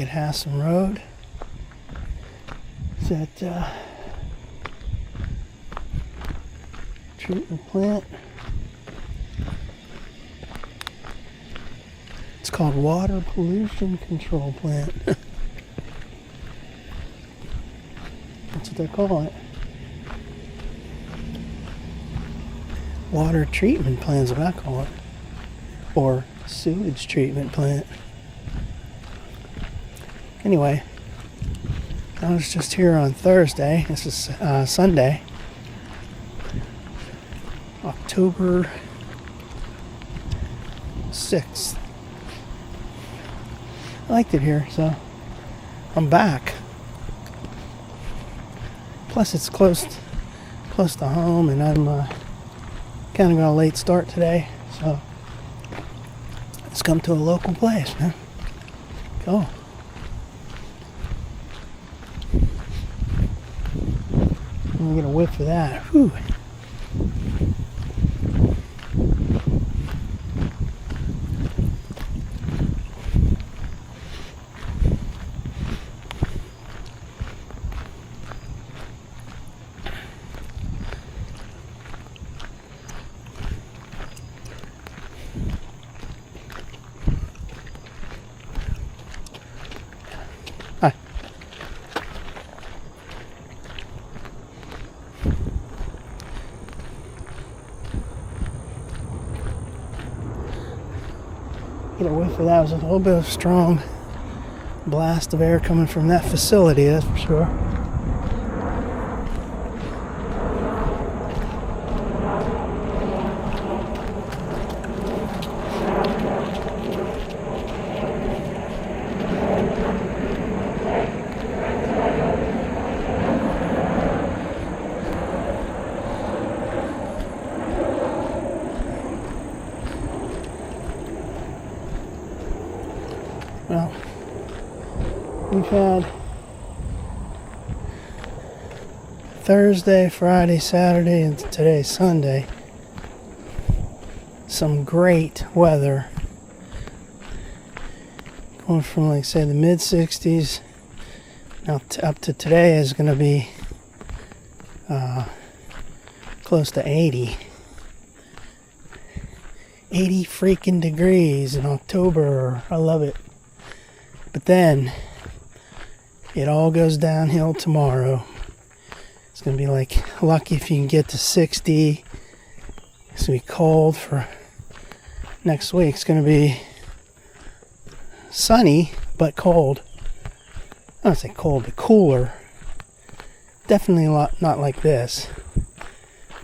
at Hassan Road. It's at treatment plant. It's called Water Pollution Control Plant. That's what they call it. Water treatment plant is what I call it. Or sewage treatment plant. Anyway, I was just here on Thursday. This is Sunday, October 6th. I liked it here, so I'm back. Plus, it's close to home, and I'm kind of got a late start today, so let's come to a local place, man. Go. Let me get a whiff of that. Whew. Hi. Get a whiff of that. It was a little bit of strong blast of air coming from that facility, that's for sure. Well, we've had Thursday, Friday, Saturday, and today's Sunday. Some great weather. Going from, like, say, the mid 60s now up to today is going to be close to 80. 80 freaking degrees in October. I love it. But then, it all goes downhill tomorrow. It's going to be like, lucky if you can get to 60. It's going to be cold for next week. It's going to be sunny, but cold. I don't say cold, but cooler. Definitely not like this.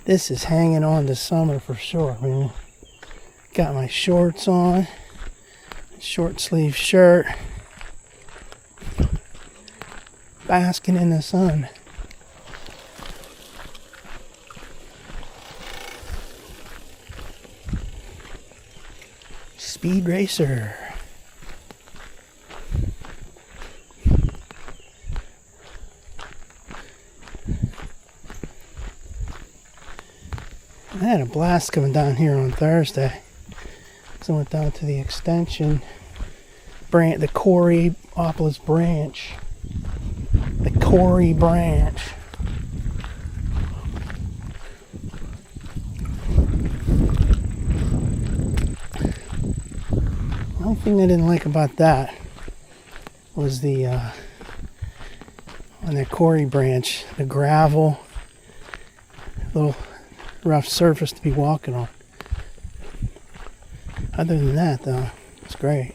This is hanging on to summer for sure. I mean, got my shorts on. Short sleeve shirt. Basking in the sun. Speed racer. I had a blast coming down here on Thursday. So I went down to the extension branch, the Coraopolis branch. The Corey branch. The only thing I didn't like about that was the on that Corey branch, the gravel, little rough surface to be walking on. Other than that, though, it's great.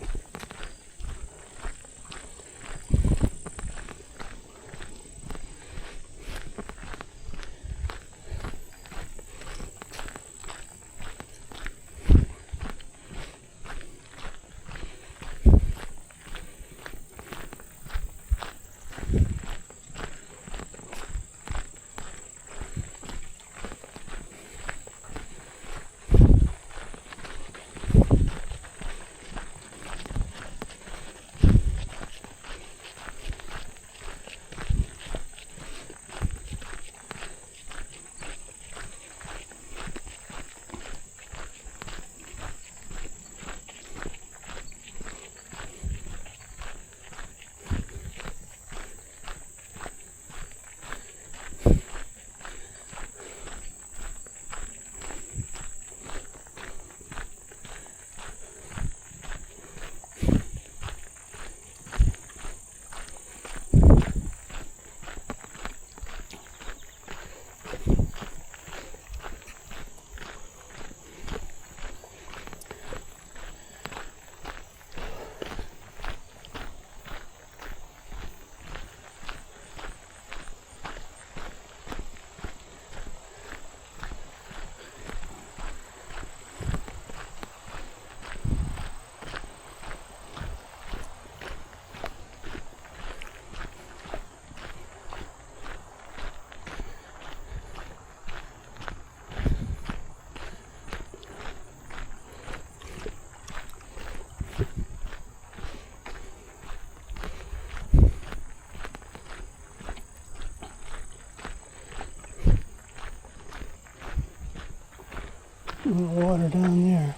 Water down there.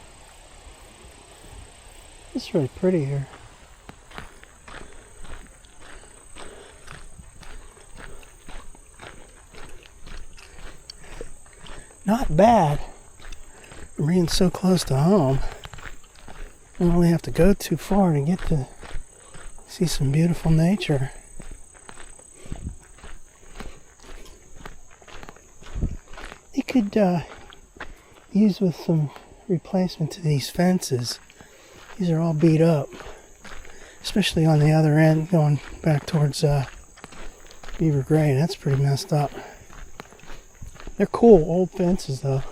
It's really pretty here. Not bad. I'm being so close to home. I don't really have to go too far to get to see some beautiful nature. You could use with some replacement to these fences. These are all beat up, especially on the other end going back towards Beaver Gray. That's pretty messed up. They're cool old fences though.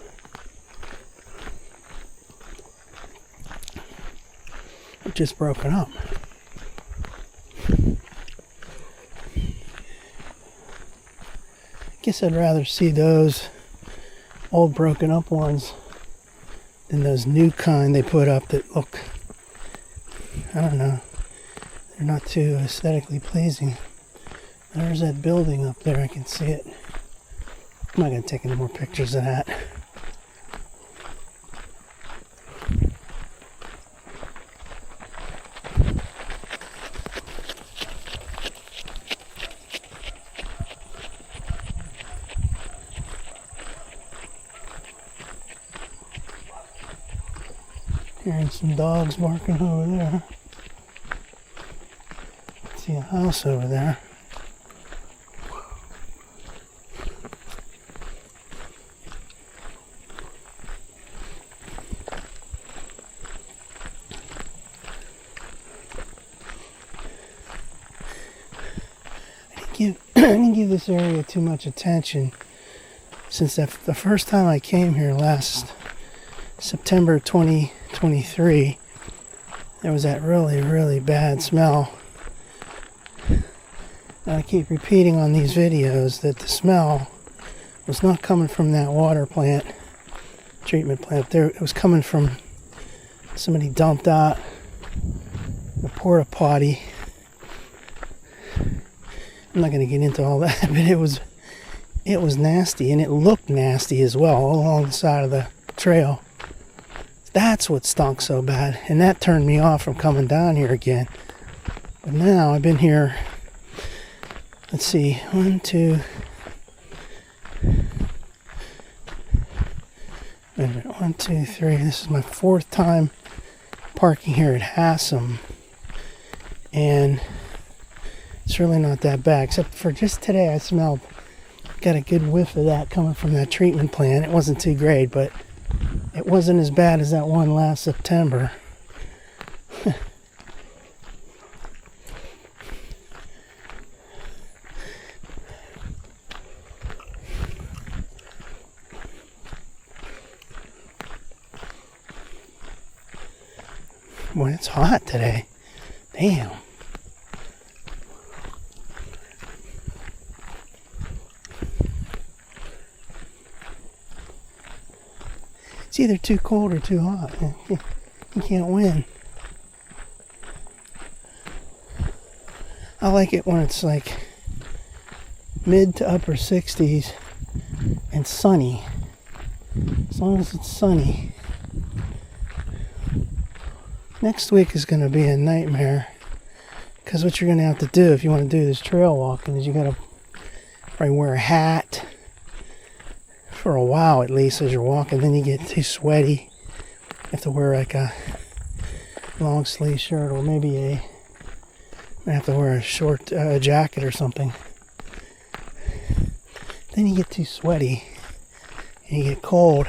They're just broken up. Guess I'd rather see those old broken up ones than those new kind they put up that look, I don't know, they're not too aesthetically pleasing. There's that building up there, I can see it. I'm not going to take any more pictures of that. Hearing some dogs barking over there. See a house over there. I didn't give this area too much attention since the first time I came here last September 2023. There was that really, really bad smell. And I keep repeating on these videos that the smell was not coming from that water plant, treatment plant there. It was coming from somebody dumped out the porta potty. I'm not going to get into all that, but it was nasty, and it looked nasty as well all along the side of the trail. That's what stunk so bad, and that turned me off from coming down here again. But now I've been here, let's see, 1, 2, wait a minute, 1, 2, 3. This is my 4th time parking here at Hassom, and it's really not that bad, except for just today I got a good whiff of that coming from that treatment plant. It wasn't too great, but it wasn't as bad as that one last September. Boy, it's hot today. Damn. It's either too cold or too hot. You can't win. I like it when it's like mid to upper 60s and sunny. As long as it's sunny. Next week is going to be a nightmare, because what you're going to have to do if you want to do this trail walking is you got to probably wear a hat for a while at least as you're walking. Then you get too sweaty. You have to wear like a long sleeve shirt, or maybe I have to wear a short jacket or something. Then you get too sweaty and you get cold.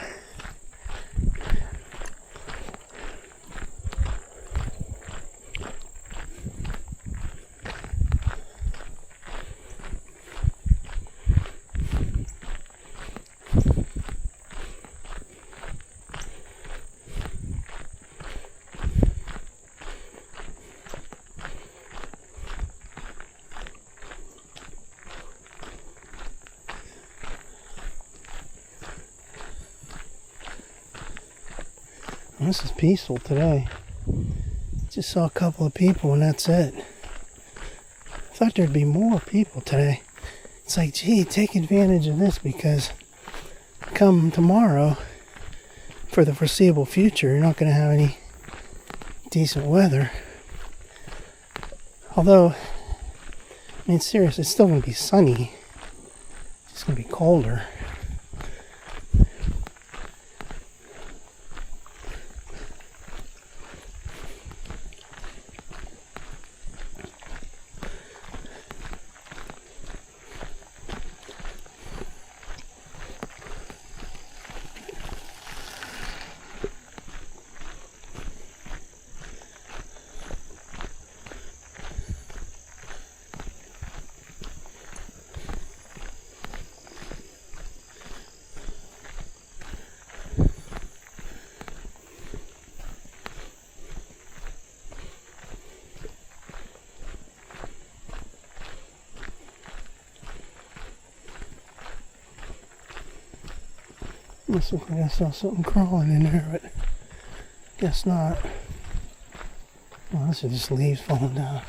This is peaceful today. Just saw a couple of people and that's it. I thought there'd be more people today. It's like, gee, take advantage of this, because come tomorrow, for the foreseeable future, you're not going to have any decent weather. Although, I mean, seriously, it's still going to be sunny. It's going to be colder. Must look like I saw something crawling in there, but guess not. Well, this is just leaves falling down.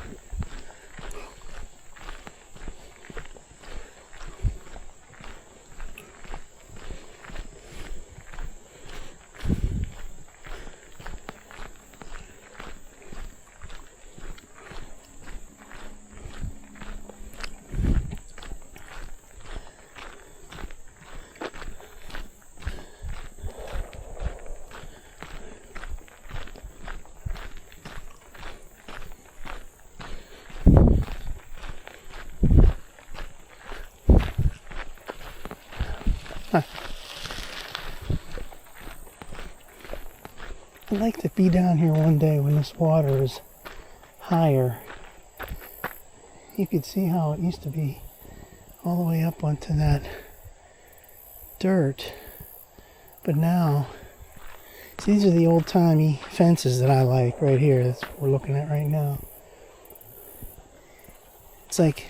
I'd like to be down here one day when this water is higher. You could see how it used to be all the way up onto that dirt. But now, see, these are the old-timey fences that I like right here. That's what we're looking at right now. It's like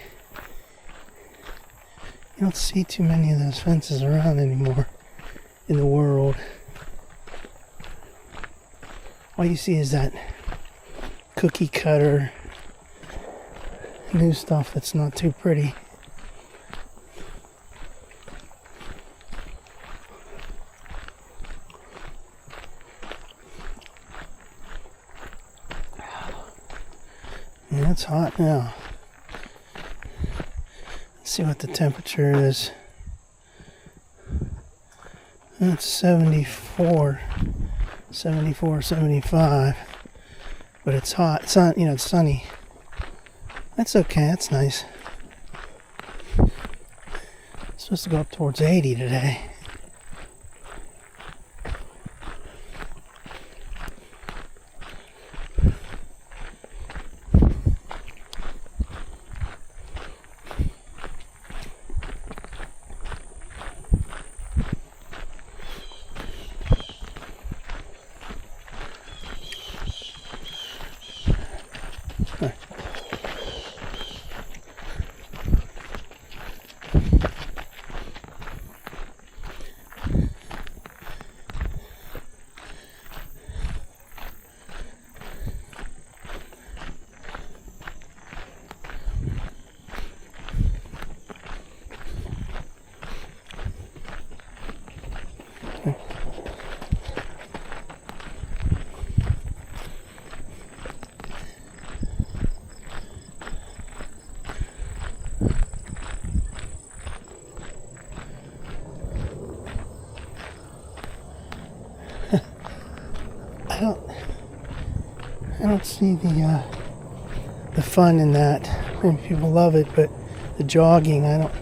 you don't see too many of those fences around anymore in the world. All you see is that cookie cutter new stuff that's not too pretty. Yeah, it's hot now. Let's see what the temperature is. It's 74, 75, but it's hot. It's not, it's sunny. That's okay. That's nice. It's supposed to go up towards 80 today. I don't see the fun in that. I mean, people love it, but the jogging, I don't.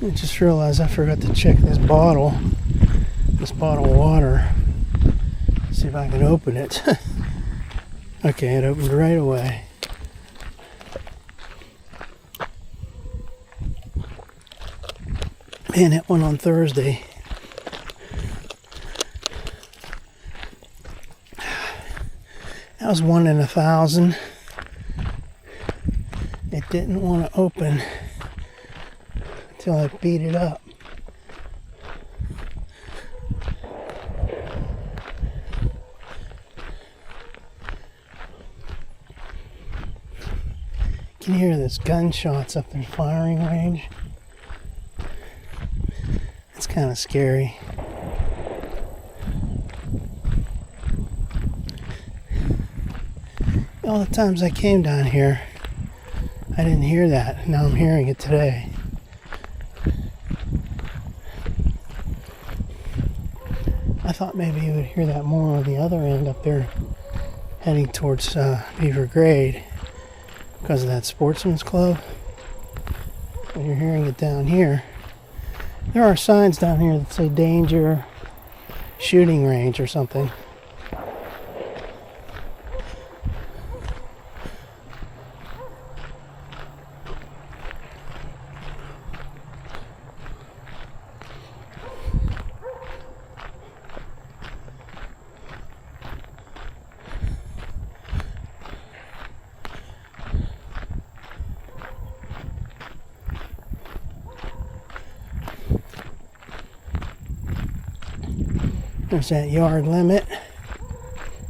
I just realized I forgot to check this bottle of water. See if I can open it. Okay, it opened right away. Man, that one on Thursday. That was 1 in 1,000. It didn't want to open until I beat it up. You can hear this gunshots up there, firing range. It's kind of scary. All the times I came down here, I didn't hear that. Now I'm hearing it today. I thought maybe you would hear that more on the other end up there, heading towards Beaver Grade, because of that sportsman's club. But you're hearing it down here. There are signs down here that say danger, shooting range or something. There's that yard limit,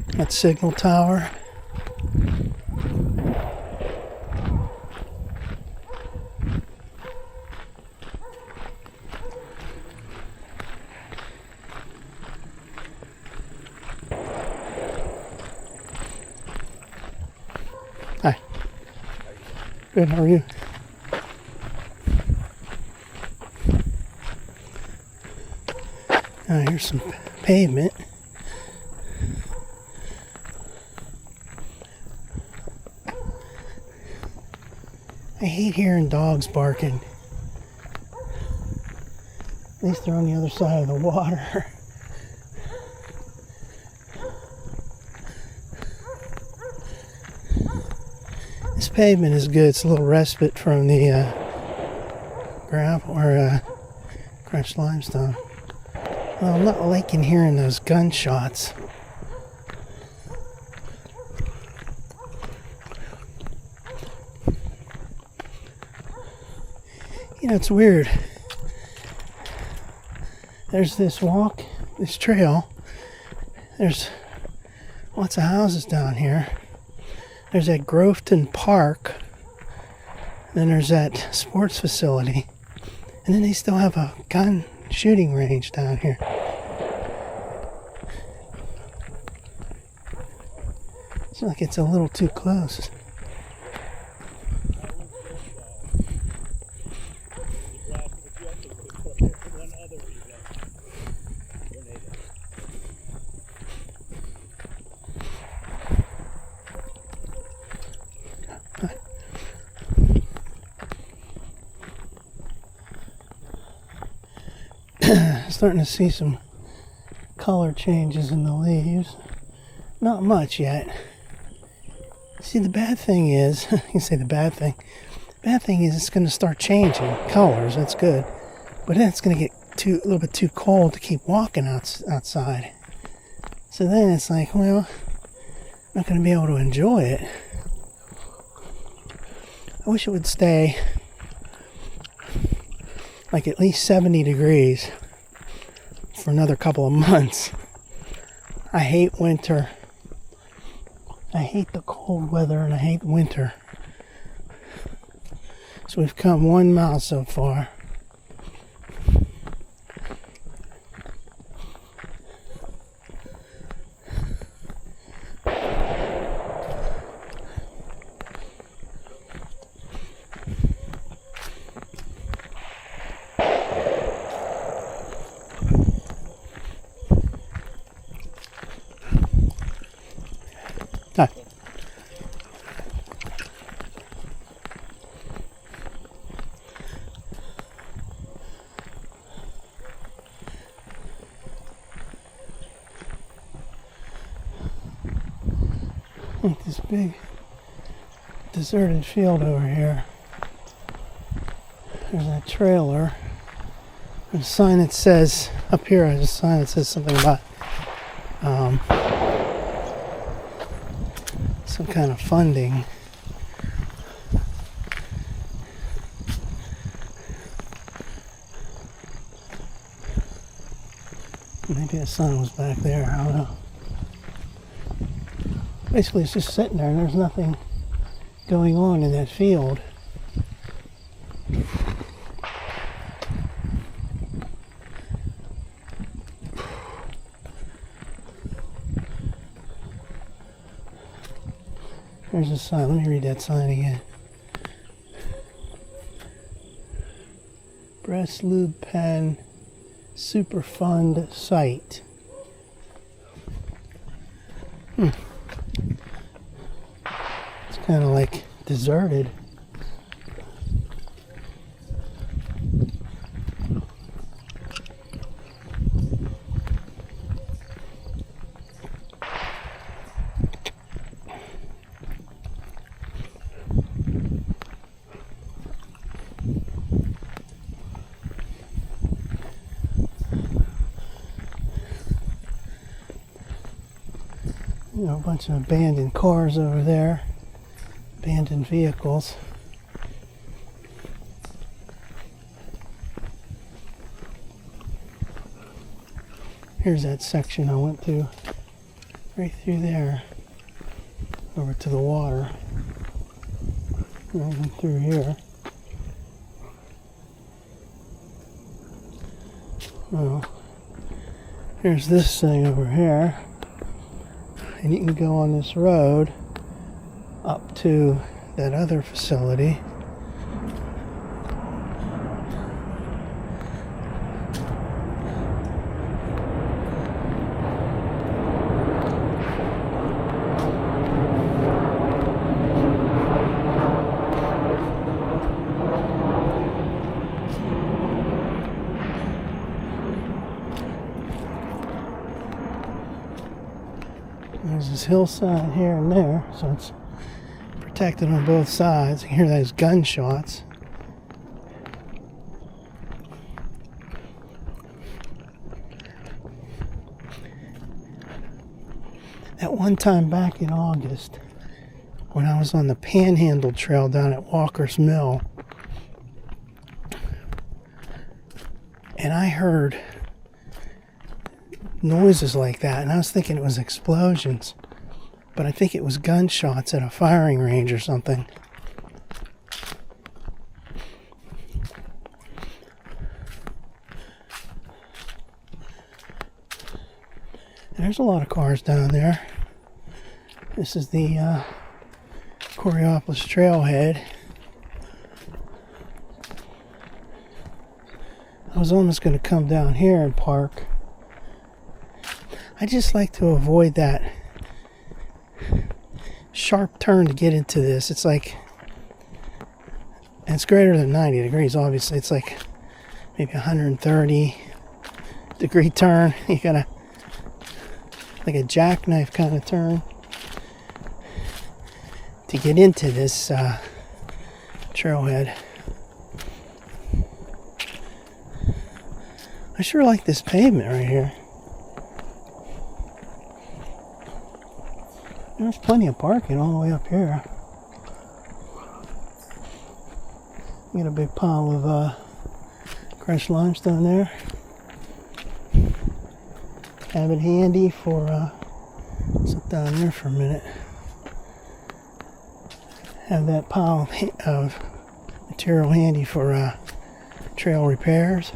that signal tower. Hi. Good, how are you? Here's some pavement. I hate hearing dogs barking. At least they're on the other side of the water. This pavement is good. It's a little respite from the gravel or crushed limestone. Well, I'm not liking hearing those gunshots. You know, it's weird. There's this trail. There's lots of houses down here. There's that Groveton Park. Then there's that sports facility. And then they still have a gun shooting range down here. It's like it's a little too close. Starting to see some color changes in the leaves. Not much yet. See, the bad thing is, you can say the bad thing. The bad thing is it's going to start changing colors. That's good. But then it's going to get a little bit too cold to keep walking outside. So then it's like, well, I'm not going to be able to enjoy it. I wish it would stay like at least 70 degrees for another couple of months. I hate winter. I hate the cold weather and I hate winter. So we've come 1 mile so far. Hi. Like this big deserted field over here. There's a trailer. There's a sign that says, up here there's a sign that says something about some kind of funding. Maybe the sun was back there, I don't know. Basically it's just sitting there and there's nothing going on in that field. There's a sign. Let me read that sign again. Breast Lube Pen Superfund site. It's kind of like deserted. You know, a bunch of abandoned cars over there, abandoned vehicles. Here's that section I went to, right through there, over to the water. I went through here. Well, here's this thing over here. And you can go on this road up to that other facility. There's this hillside here and there, so it's protected on both sides. You can hear those gunshots. That one time back in August, when I was on the Panhandle Trail down at Walker's Mill, and I heard noises like that, and I was thinking it was explosions, but I think it was gunshots at a firing range or something. And there's a lot of cars down there. This is the Coraopolis trailhead. I was almost going to come down here and park. I just like to avoid that sharp turn to get into this. It's like, and it's greater than 90 degrees, obviously. It's like maybe 130 degree turn. You gotta, like a jackknife kind of turn to get into this trailhead. I sure like this pavement right here. There's plenty of parking all the way up here. We got a big pile of crushed limestone there. Have it handy for, sit down there for a minute. Have that pile of material handy for trail repairs.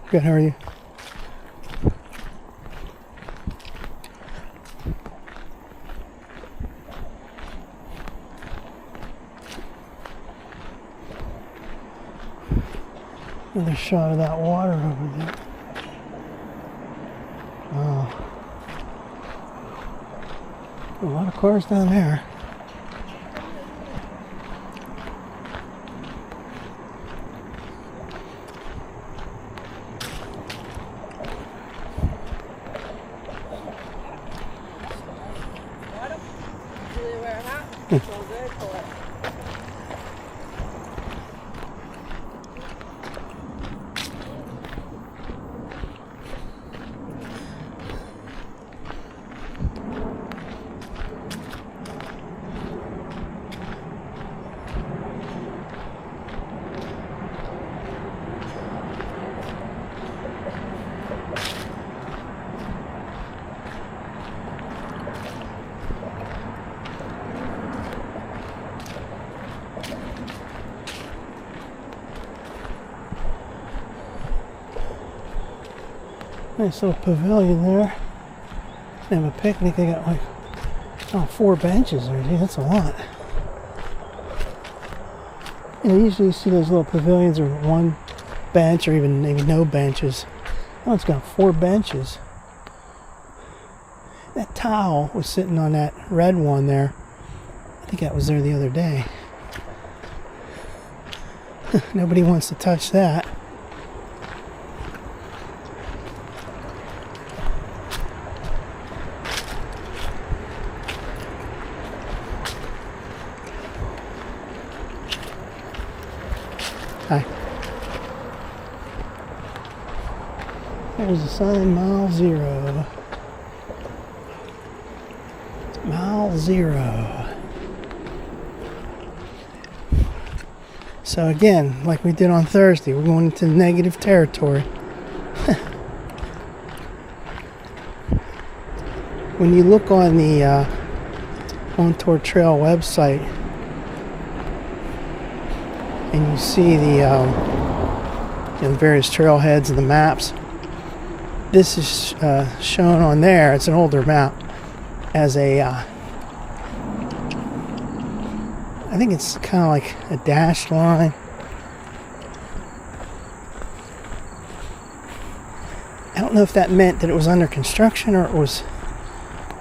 Good, how are you? Another shot of that water over there. Oh. A lot of cars down there. Nice little pavilion there. They have a picnic. They got like 4 benches there. Gee, that's a lot. You know, usually you see those little pavilions or 1 bench or even maybe no benches. Oh, it's got 4 benches. That towel was sitting on that red one there. I think that was there the other day. Nobody wants to touch that. Hi. There's a sign, mile 0. Mile 0. So again, like we did on Thursday, we're going into negative territory. When you look on the Montour Trail website, and you see the various trailheads and the maps, this is shown on there. It's an older map as a I think it's kind of like a dashed line. I don't know if that meant that it was under construction or it was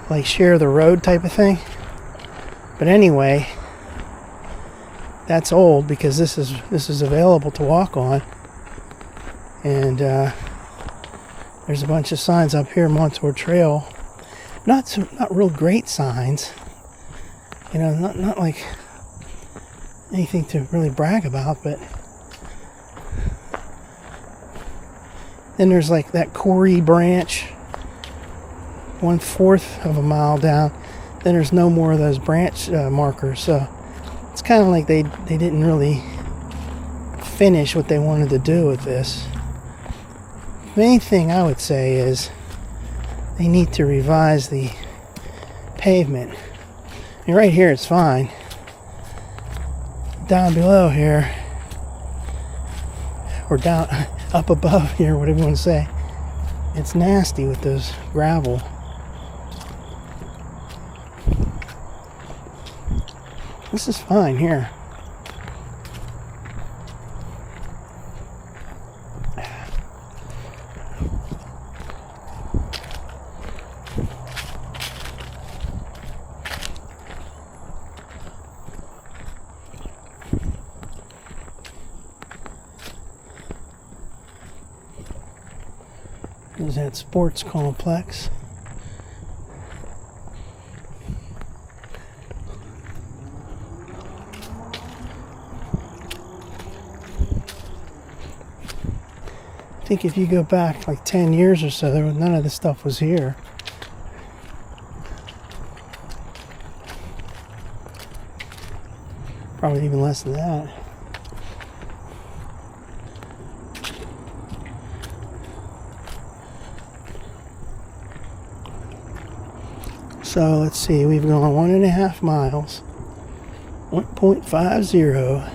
like share the road type of thing, but anyway, that's old because this is available to walk on. And there's a bunch of signs up here, Montour Trail. Not real great signs. You know, not like anything to really brag about, but then there's like that Corey branch 1/4 of a mile down. Then there's no more of those branch markers, so it's kind of like they didn't really finish what they wanted to do with this. Main thing I would say is they need to revise the pavement. And right here it's fine. Down below here, or down up above here, whatever you want to say, it's nasty with those gravel. This is fine here. There's that sports complex. I think if you go back like 10 years or so, none of this stuff was here. Probably even less than that. So let's see, we've gone 1.5 miles, 1.50.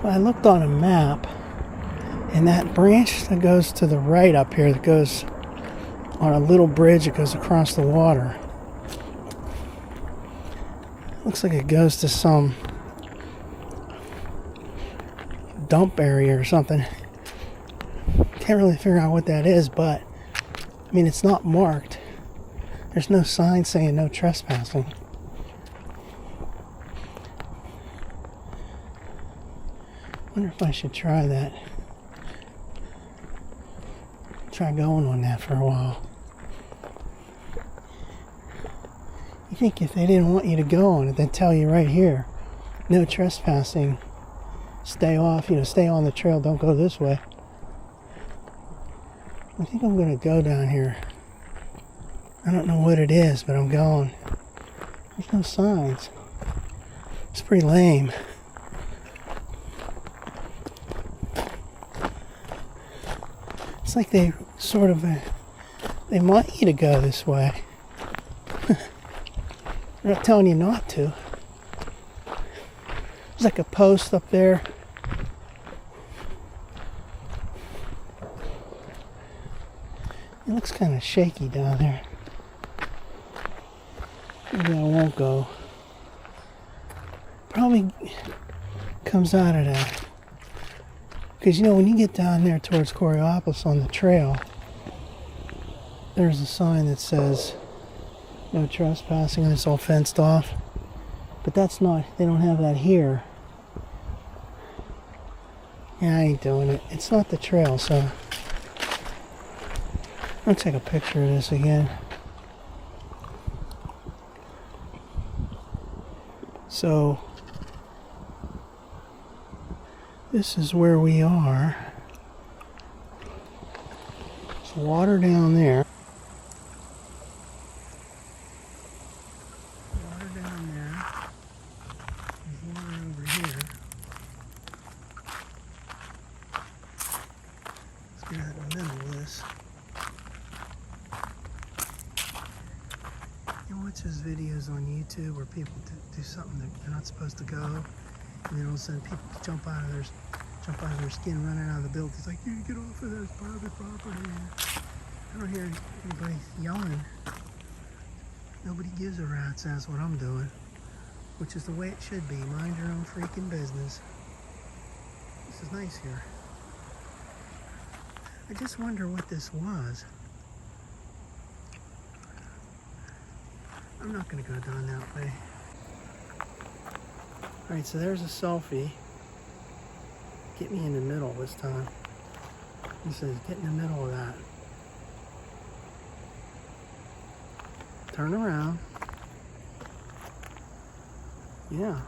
Well, I looked on a map, and that branch that goes to the right up here, that goes on a little bridge that goes across the water, looks like it goes to some dump area or something. Can't really figure out what that is, but I mean, it's not marked. There's no sign saying no trespassing. Wonder if I should try that. Try going on that for a while. You think if they didn't want you to go on it, they'd tell you right here, no trespassing, stay off, stay on the trail, don't go this way. I think I'm going to go down here. I don't know what it is, but I'm going. There's no signs. It's pretty lame. It's like they sort of, they want you to go this way. They're not telling you not to. There's like a post up there. It looks kind of shaky down there. Maybe I won't go. Probably comes out of that. Because when you get down there towards Coraopolis on the trail, there's a sign that says no trespassing, and it's all fenced off. But that's not, they don't have that here. Yeah, I ain't doing it. It's not the trail, so I'll take a picture of this again. So this is where we are. There's water down there. Water down there. There's water over here. Let's get out in the middle of this. You watch those videos on YouTube where people do something that they're not supposed to go, and then all of a sudden people jump out of their skin, running out of the building. It's like, you get off of this private property. I don't hear anybody yelling. Nobody gives a rat's ass what I'm doing, which is the way it should be. Mind your own freaking business. This is nice here. I just wonder what this was. I'm not going to go down that way. Alright, so there's a selfie. Get me in the middle this time. He says, get in the middle of that. Turn around. Yeah.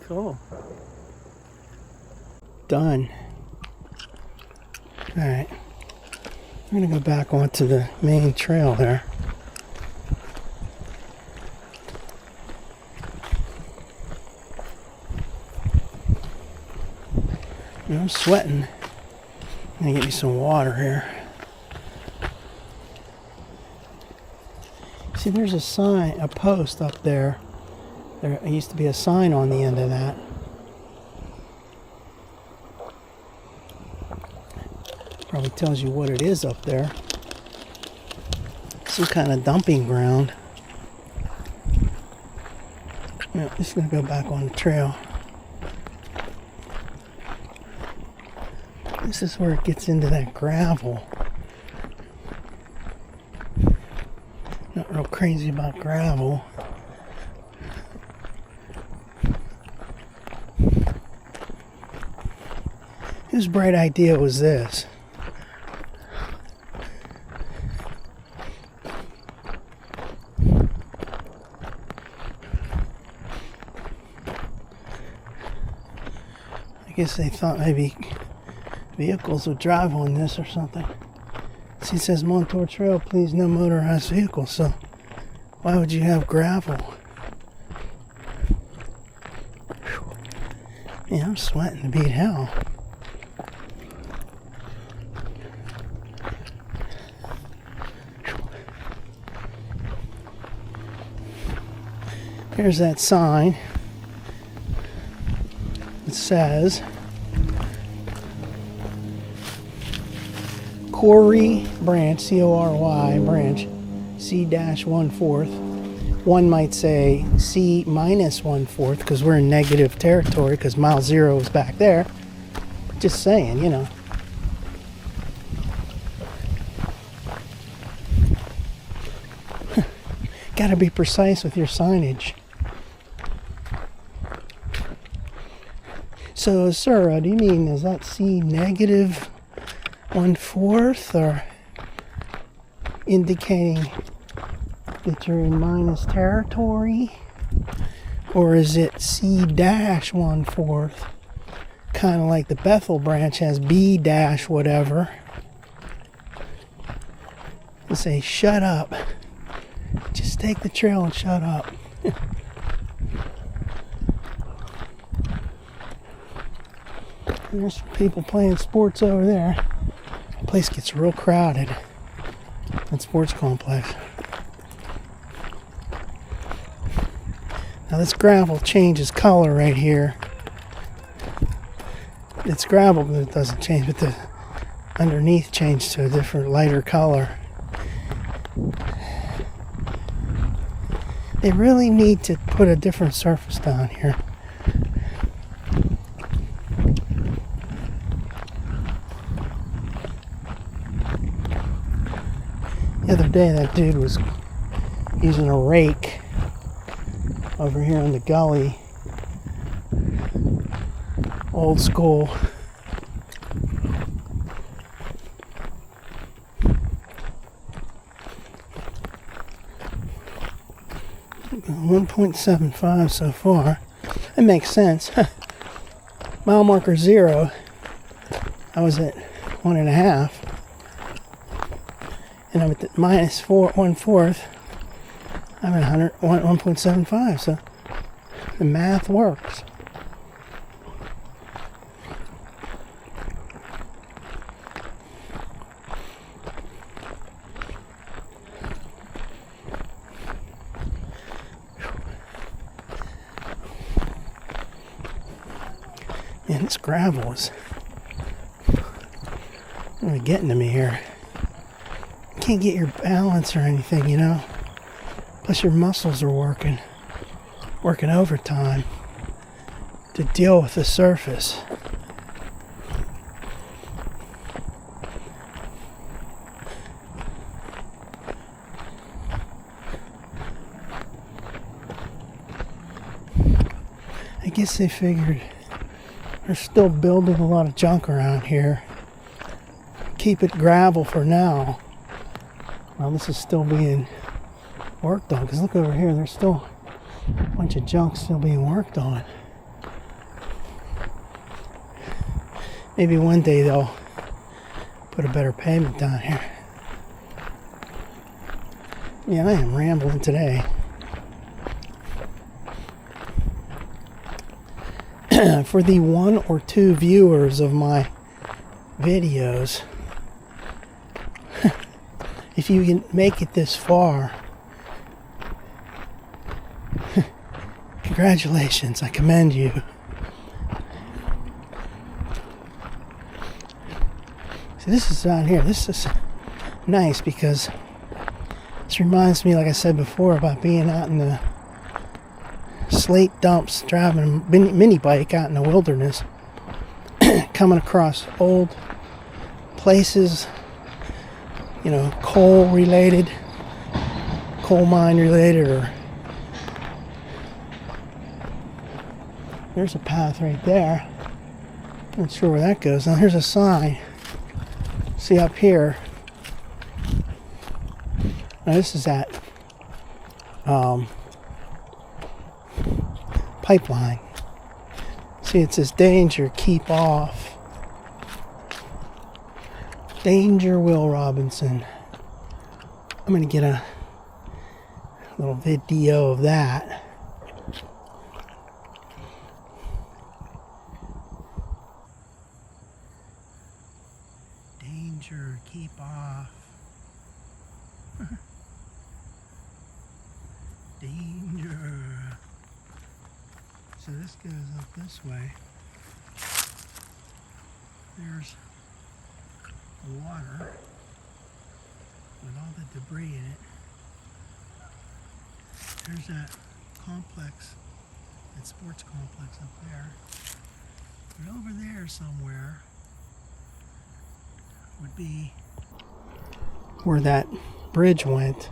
Cool. Done. Alright. I'm going to go back onto the main trail there. I'm sweating. I'm gonna get me some water here. See, there's a sign, a post up there. There used to be a sign on the end of that. Probably tells you what it is up there. Some kind of dumping ground. Yeah, just gonna go back on the trail. This is where it gets into that gravel. Not real crazy about gravel. Whose bright idea was this? I guess they thought maybe vehicles would drive on this or something. See, it says Montour Trail, please no motorized vehicles, so why would you have gravel? Whew. Yeah, I'm sweating to beat hell. There's that sign. It says Cory branch, C-O-R-Y branch, C-1/4. One might say C minus 1/4 because we're in negative territory because mile 0 is back there. Just saying, you know. Gotta be precise with your signage. So, sir, do you mean, is that C negative 1/4 or indicating that you're in minus territory? Or is it C dash 1/4? Kind of like the Bethel branch has B dash whatever. And say, shut up. Just take the trail and shut up. There's people playing sports over there. The place gets real crowded. That sports complex. Now this gravel changes color right here. It's gravel, but it doesn't change. But the underneath changed to a different, lighter color. They really need to put a different surface down here. The other day, that dude was using a rake over here in the gully. Old school. .75 so far. That makes sense. Mile marker 0. I was at 1.5. And I'm at the minus 1/4. I'm at 1.75. So the math works. Man, this gravel is really getting to me here. You can't get your balance or anything, you know. Plus your muscles are working overtime to deal with the surface. I guess they figured they're still building a lot of junk around here. Keep it gravel for now. Well, this is still being worked on. Because look over here, there's still a bunch of junk still being worked on. Maybe one day they'll put a better pavement down here. Yeah, I am rambling today. For the 1 or 2 viewers of my videos, if you can make it this far, congratulations, I commend you. See, this is down here. This is nice because this reminds me, like I said before, about being out in the slate dumps, driving a mini bike out in the wilderness, coming across old places, you know, coal mine related, or there's a path right there. Not sure where that goes. Now here's a sign. See up here. Now this is at pipeline. See, it says danger, keep off. Danger, Will Robinson. I'm going to get a little video of that. Danger, keep off. Danger. So this goes up this way. There's the water with all the debris in it. There's that complex, that sports complex up there. But over there somewhere would be where that bridge went.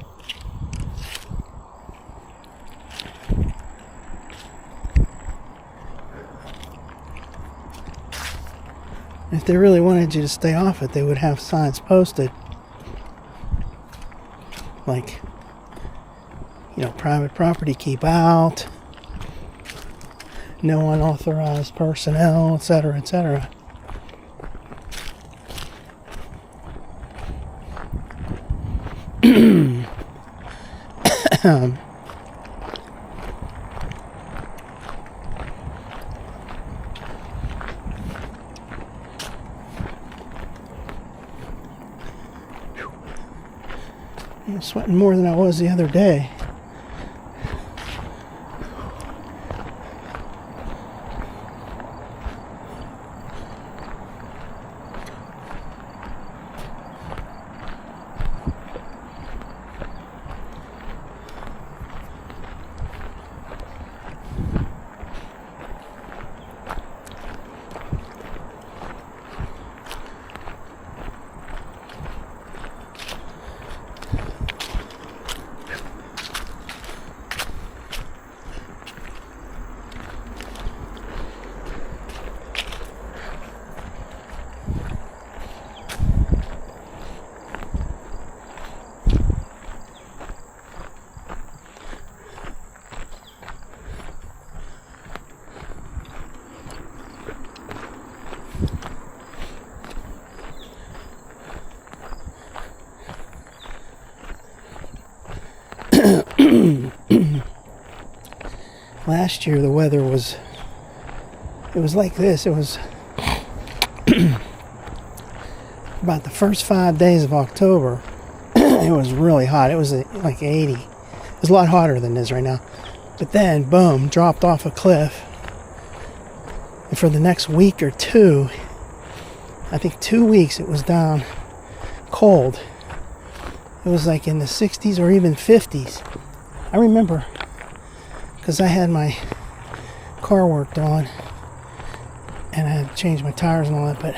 If they really wanted you to stay off it, they would have signs posted. Like, you know, private property, keep out. No unauthorized personnel, etc., etc. I'm sweating more than I was the other day. Last year the weather was like this. It was about the first 5 days of October. It was really hot. It was like 80. It was a lot hotter than it is right now. But then, boom, dropped off a cliff. And for the next week or two, I think 2 weeks, it was down cold. It was like in the 60s or even 50s. I remember, because I had my car worked on and I had to change my tires and all that, but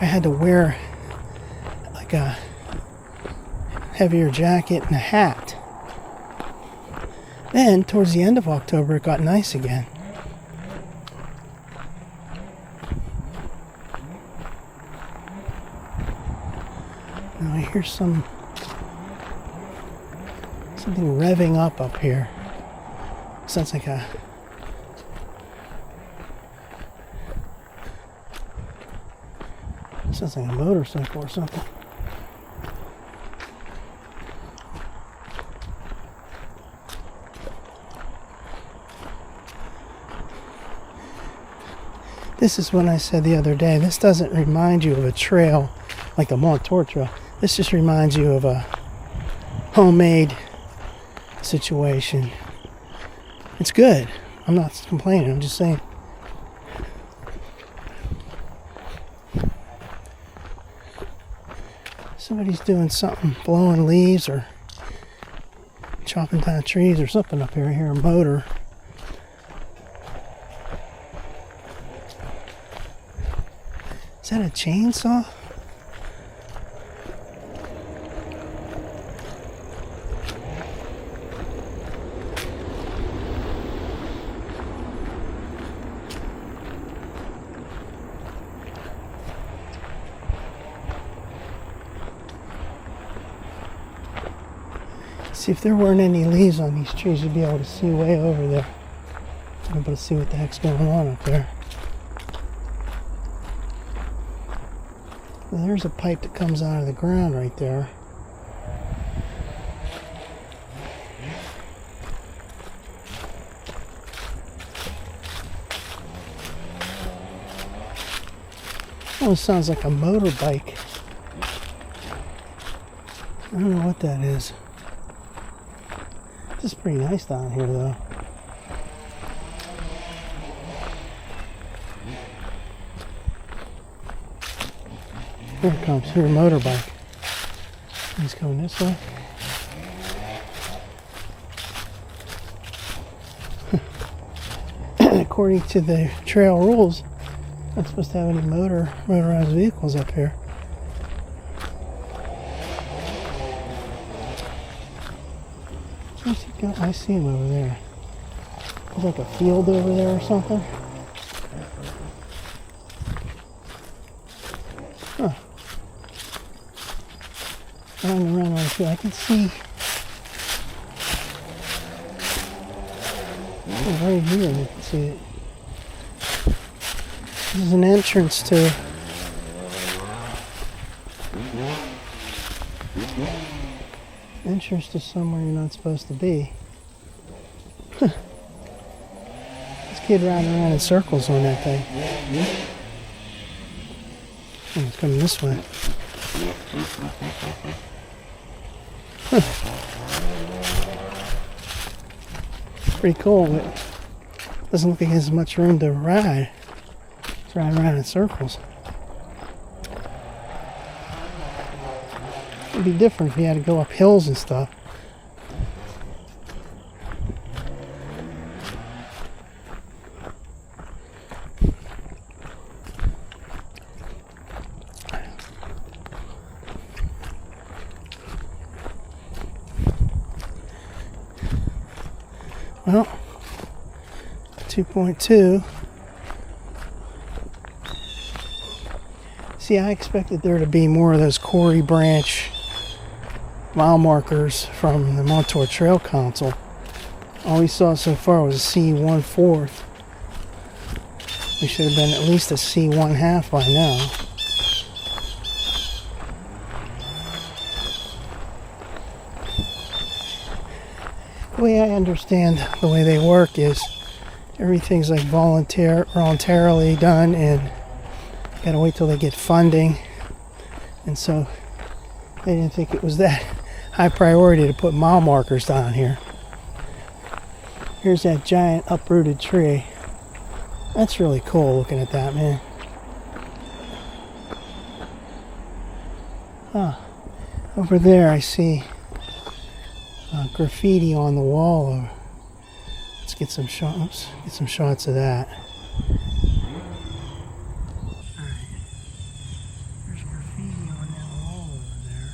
I had to wear like a heavier jacket and a hat. Then towards the end of October it got nice again. Now I hear something revving up here. Sounds like a motorcycle or something. This is what I said the other day. This doesn't remind you of a trail like the Montour trail. This just reminds you of a homemade situation. It's good. I'm not complaining. I'm just saying. Somebody's doing something, blowing leaves or chopping down trees or something up here. I hear a motor. Is that a chainsaw? See, if there weren't any leaves on these trees, you'd be able to see way over there. You'd be able to see what the heck's going on up there. Now, there's a pipe that comes out of the ground right there. Almost sounds like a motorbike. I don't know what that is. This is pretty nice down here, though. Here it comes. Here, motorbike. He's going this way. According to the trail rules, not supposed to have any motorized vehicles up here. Where's he go? I see him over there. There's like a field over there or something. Huh. Running around like that. I can see. Oh, right here, you can see it. This is an entrance to. Entrance to somewhere you're not supposed to be. This kid riding around in circles on that thing. Oh, it's coming this way. Pretty cool. It doesn't look like there's much room to ride. It's riding around in circles. It'd be different if you had to go up hills and stuff. Well, 2.2. See, I expected there to be more of those Quarry Branch mile markers from the Montour Trail Council. All we saw so far was a C1/4. We should have been at least a C1/2 by now. The way I understand the way they work is everything's like voluntarily done, and gotta wait till they get funding, and so they didn't think it was that high priority to put mile markers down here. Here's that giant uprooted tree. That's really cool looking at that, man. Huh. Over there I see graffiti on the wall. Let's get some shots. Get some shots of that. Alright. There's graffiti on that wall over there.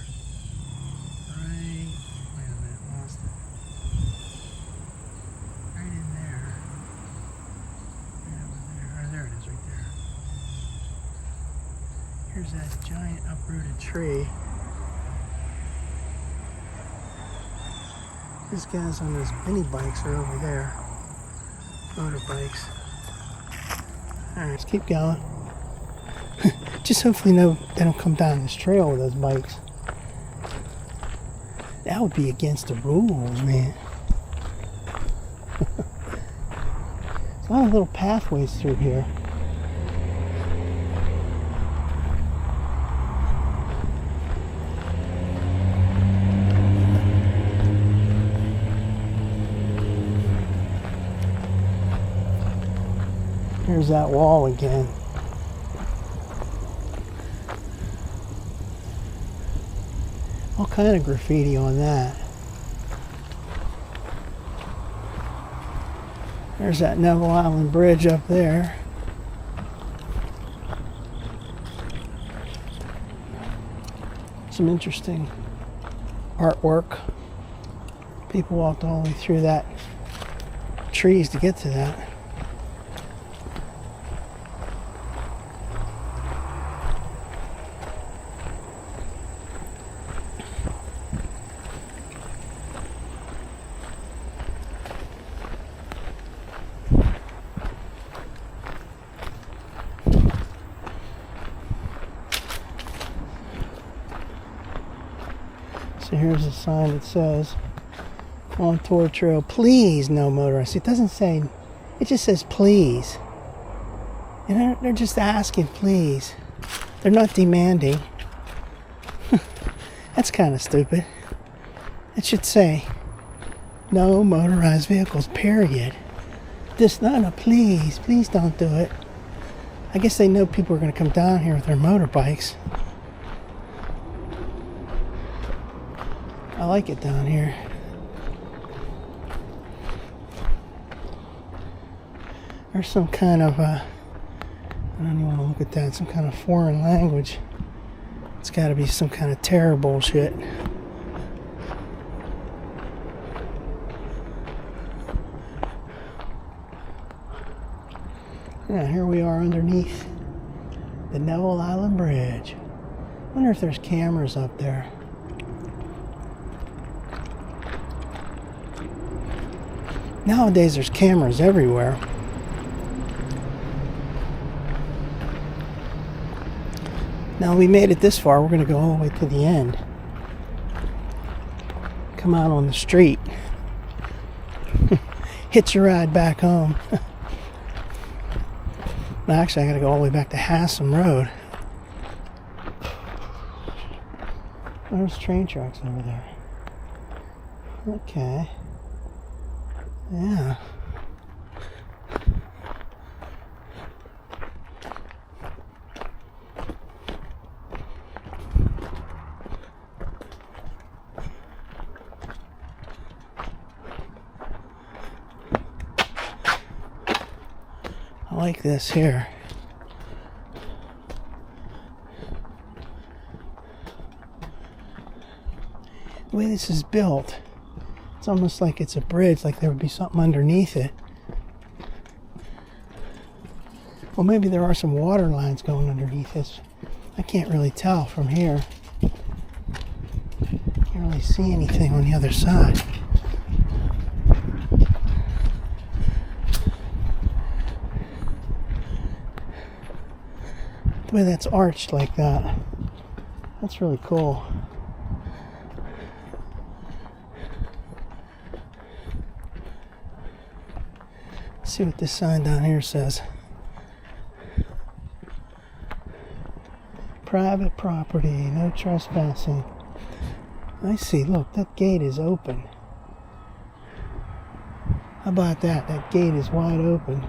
Right. Wait a minute, lost it. Right in there. Right over there. Oh, there it is, right there. Here's that giant uprooted tree. These guys on those mini bikes are over there. Motorbikes. Alright, let's keep going. Just hopefully they don't come down this trail with those bikes. That would be against the rules, man. There's a lot of little pathways through here. Here's that wall again. All kind of graffiti on that. There's that Neville Island Bridge up there. Some interesting artwork. People walked all the way through that trees to get to that. So here's a sign that says Montour Trail, please no motorists. It doesn't say, it just says please. And they're just asking, please. They're not demanding. That's kind of stupid. It should say no motorized vehicles, period. Just no, please don't do it. I guess they know people are going to come down here with their motorbikes. like it down here. There's some kind of, I don't even want to look at that, some kind of foreign language. It's got to be some kind of terror bullshit. Yeah, here we are underneath the Neville Island Bridge. I wonder if there's cameras up there. Nowadays there's cameras everywhere. Now we made it this far, we're going to go all the way to the end. Come out on the street. Hitch a ride back home. Actually, I got to go all the way back to Haslam Road. There's train tracks over there. Okay. Yeah. I like this here. The way this is built, it's almost like it's a bridge, like there would be something underneath it. Well, maybe there are some water lines going underneath this. I can't really tell from here. Can't really see anything on the other side. The way that's arched like that, that's really cool. Let's see what this sign down here says. Private property, no trespassing. I see, look, that gate is open. How about that? That gate is wide open.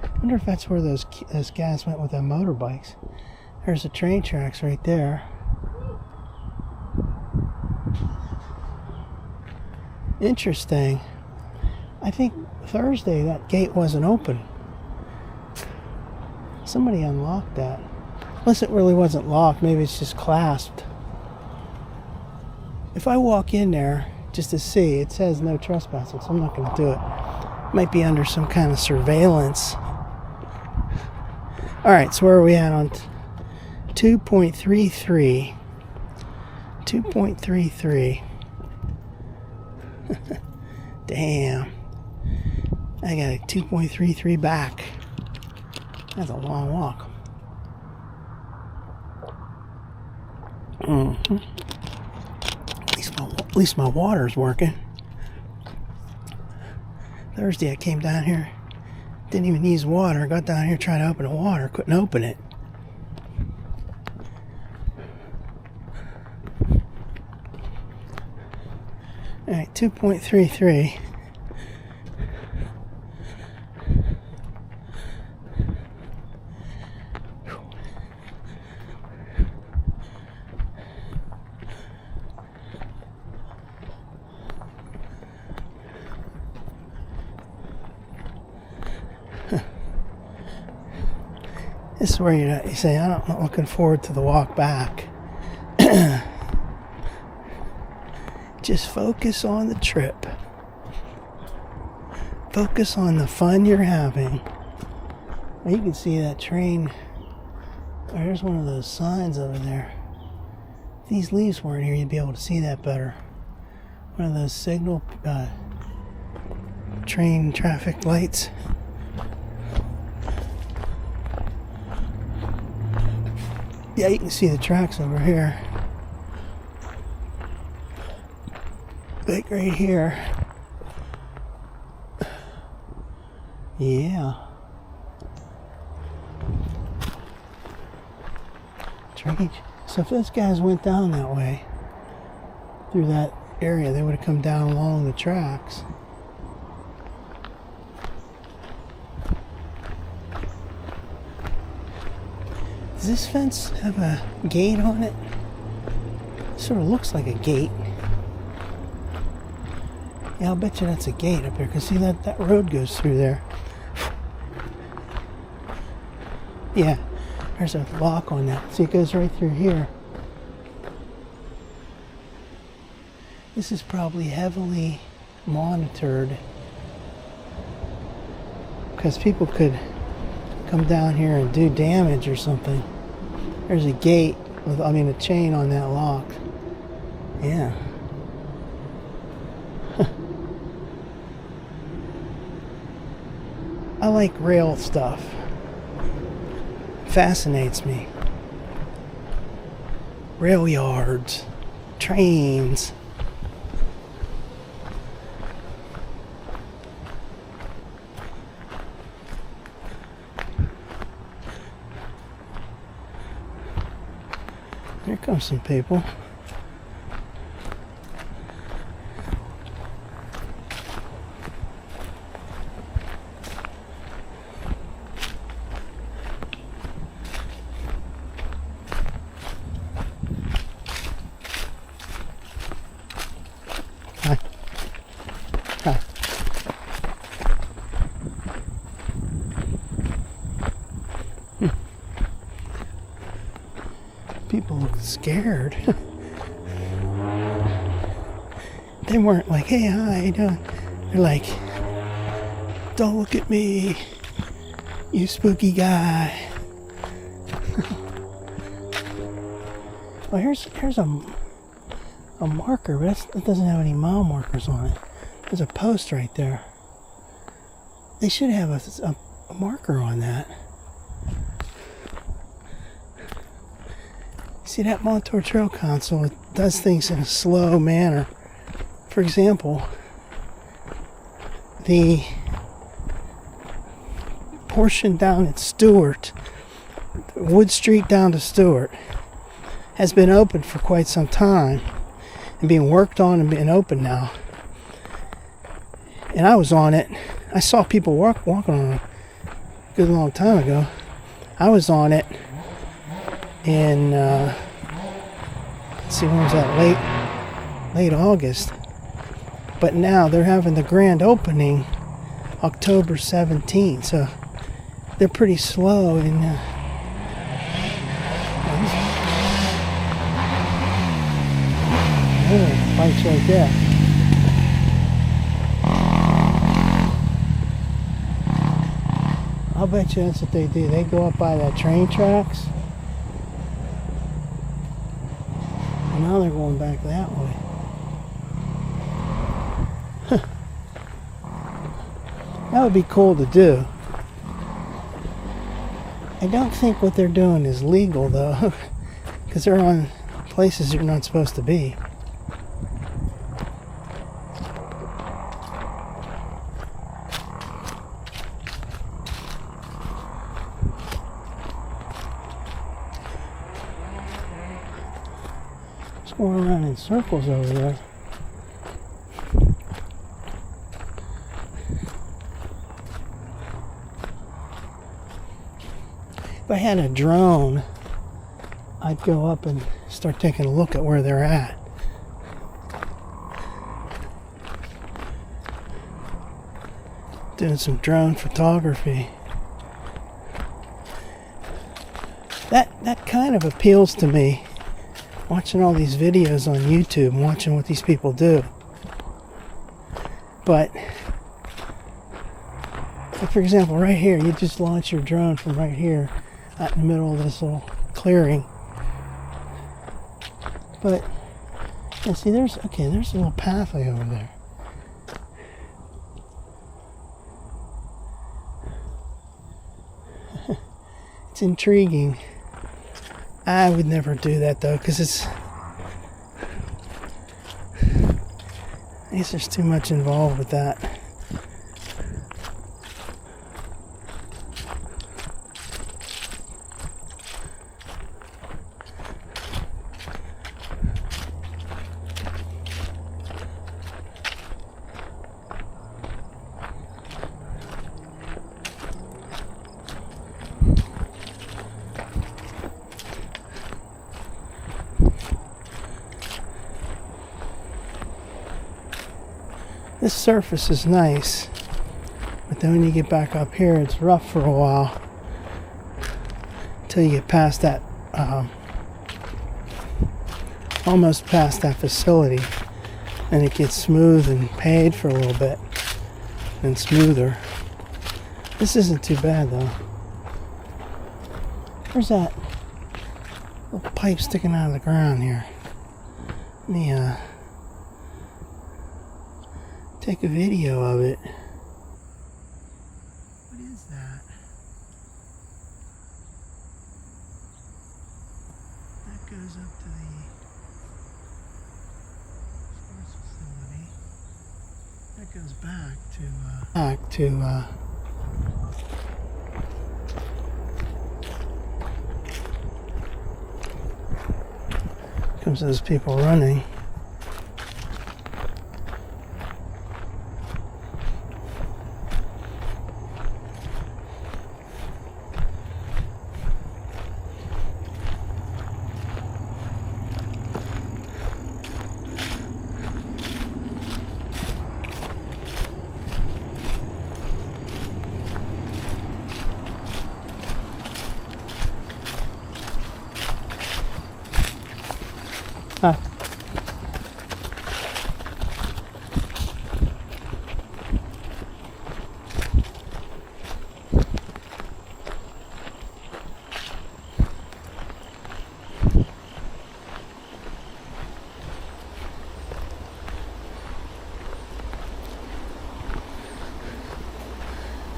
I wonder if that's where those guys went with their motorbikes. There's the train tracks right there. Interesting. I think Thursday that gate wasn't open. Somebody unlocked that. Unless it really wasn't locked, maybe it's just clasped. If I walk in there just to see, it says no trespassing, so I'm not going to do it. Might be under some kind of surveillance. Alright, so where are we at on 2.33? 2.33. Damn. I got a 2.33 back. That's a long walk. Mm-hmm. At least my water's working. Thursday I came down here, didn't even use water. I got down here trying to open the water, couldn't open it. Alright, 2.33. This is where you say, I'm not looking forward to the walk back. Just focus on the trip. Focus on the fun you're having. Well, you can see that train. There's one of those signs over there. If these leaves weren't here, you'd be able to see that better. One of those signal train traffic lights. Yeah, you can see the tracks over here. Like right here. Yeah. Train. So if those guys went down that way, through that area, they would have come down along the tracks. Does this fence have a gate on it? Sort of looks like a gate. Yeah, I'll bet you that's a gate up here, because see that road goes through there. Yeah, there's a lock on that. See, it goes right through here. This is probably heavily monitored, because people could come down here and do damage or something. There's a gate with, a chain on that lock. Yeah. I like rail stuff. Fascinates me. Rail yards, trains. Here comes some people. Hi. Hi. People look scared. They weren't like, hey, hi, how you doing? They're like, don't look at me, you spooky guy. Well, here's a marker, but it doesn't have any mile markers on it. There's a post right there. They should have a marker on that. See, that Montour Trail Council, it does things in a slow manner. For example, the portion down at Stewart, Wood Street down to Stewart, has been open for quite some time and being worked on and being open now. And I was on it. I saw people walking on it a good long time ago. I was on it in let's see, when was that? Late August. But now they're having the grand opening October 17th, so they're pretty slow in bikes right there. I'll bet you that's what they do. They go up by that train tracks. And now they're going back that way. That would be cool to do. I don't think what they're doing is legal, though, because they're on places you're not supposed to be. Going around in circles over there. If I had a drone, I'd go up and start taking a look at where they're at. Doing some drone photography. That kind of appeals to me. Watching all these videos on YouTube and watching what these people do. But, like for example, right here, you just launch your drone from right here out in the middle of this little clearing. But, yeah, see, there's a little pathway over there. It's intriguing. I would never do that though, because I guess there's too much involved with that. This surface is nice, but then when you get back up here, it's rough for a while until you get past that, almost past that facility, and it gets smooth and paved for a little bit and smoother. This isn't too bad though. Where's that little pipe sticking out of the ground here? Let me take a video of it. What is that? That goes up to the sports facility. That goes back to comes those people running.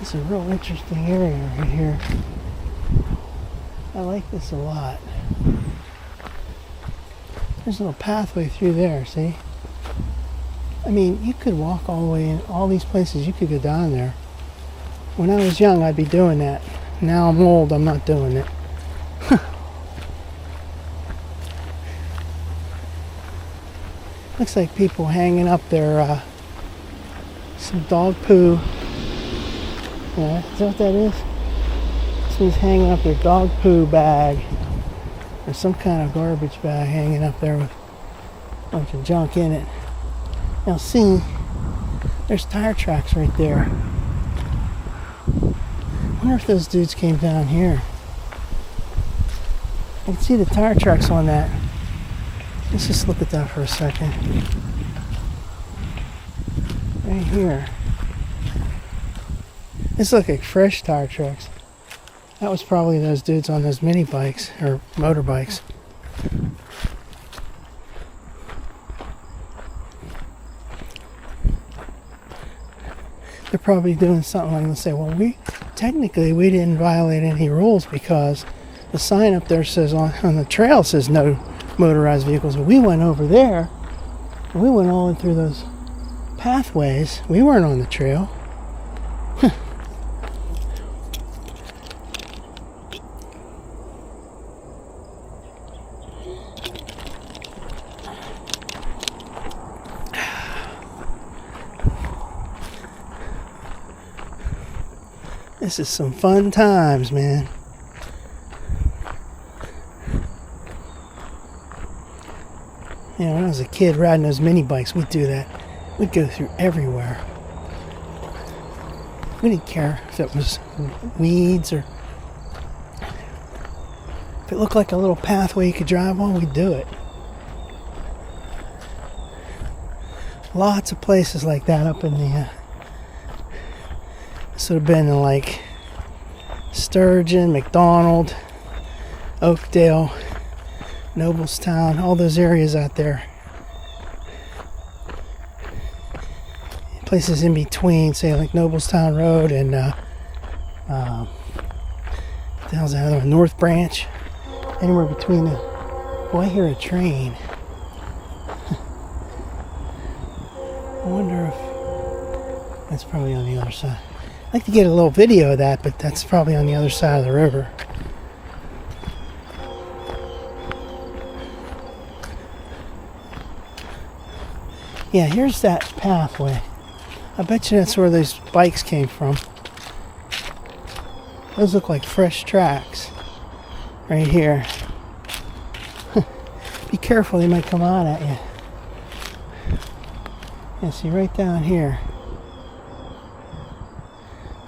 It's a real interesting area right here. I like this a lot. There's a little pathway through there, see? I mean, you could walk all the way in all these places. You could go down there. When I was young, I'd be doing that. Now I'm old, I'm not doing it. Looks like people hanging up their some dog poo. Yeah, is that what that is? This means hanging up their dog poo bag or some kind of garbage bag hanging up there with a bunch of junk in it. Now see, there's tire tracks right there. I wonder if those dudes came down here. I can see the tire tracks on that. Let's just look at that for a second. Right here. This looks like fresh tire tracks. That was probably those dudes on those mini bikes or motorbikes. They're probably doing something like, let's say, well, we didn't violate any rules because the sign up there says on the trail says no motorized vehicles. But we went over there and we went all in through those pathways. We weren't on the trail. This is some fun times, man. You know, when I was a kid riding those mini bikes, we'd do that. We'd go through everywhere. We didn't care if it was weeds or if it looked like a little pathway you could drive on, we'd do it. Lots of places like that up in the this would have been in like Sturgeon, McDonald, Oakdale, Noblestown, all those areas out there. Places in between, say like Noblestown Road and what the hell's that other one? North Branch. Anywhere between the... Oh, I hear a train. I wonder if... That's probably on the other side. I'd like to get a little video of that, but that's probably on the other side of the river. Yeah, here's that pathway. I bet you that's where those bikes came from. Those look like fresh tracks. Right here. Be careful, they might come out at you. Yeah, see right down here.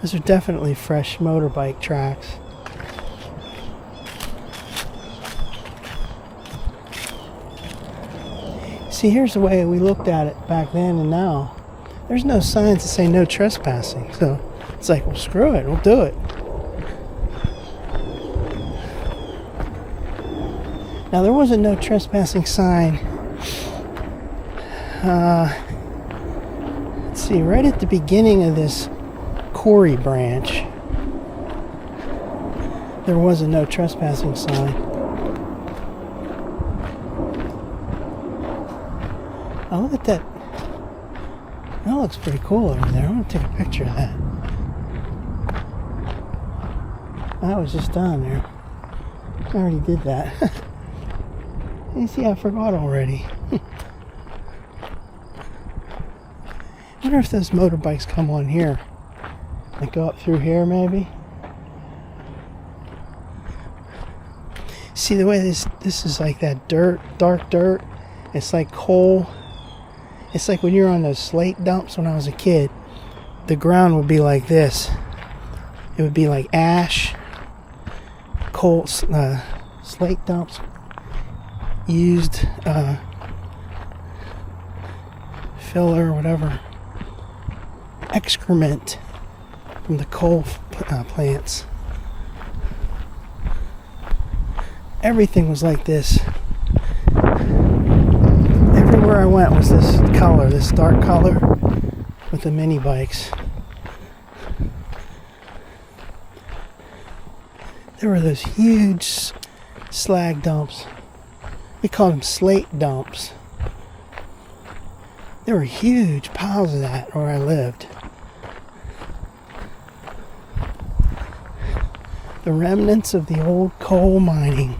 Those are definitely fresh motorbike tracks. See, here's the way we looked at it back then and now. There's no signs that say no trespassing. So it's like, well, screw it, we'll do it. Now, there was a no trespassing sign. Let's see, right at the beginning of this Quarry branch, there was a no trespassing sign. Oh, look at that. That looks pretty cool over there. I'm going to take a picture of that. I was just down there. I already did that. You see, I forgot already. I wonder if those motorbikes come on here. They go up through here, maybe? See the way this is like that dirt, dark dirt? It's like coal. It's like when you're on those slate dumps when I was a kid. The ground would be like this. It would be like ash, coal, slate dumps, used filler, whatever, excrement from the coal plants. Everything was like this. Everywhere I went was this color, this dark color with the mini bikes. There were those huge slag dumps. We called them slate dumps. There were huge piles of that where I lived. The remnants of the old coal mining.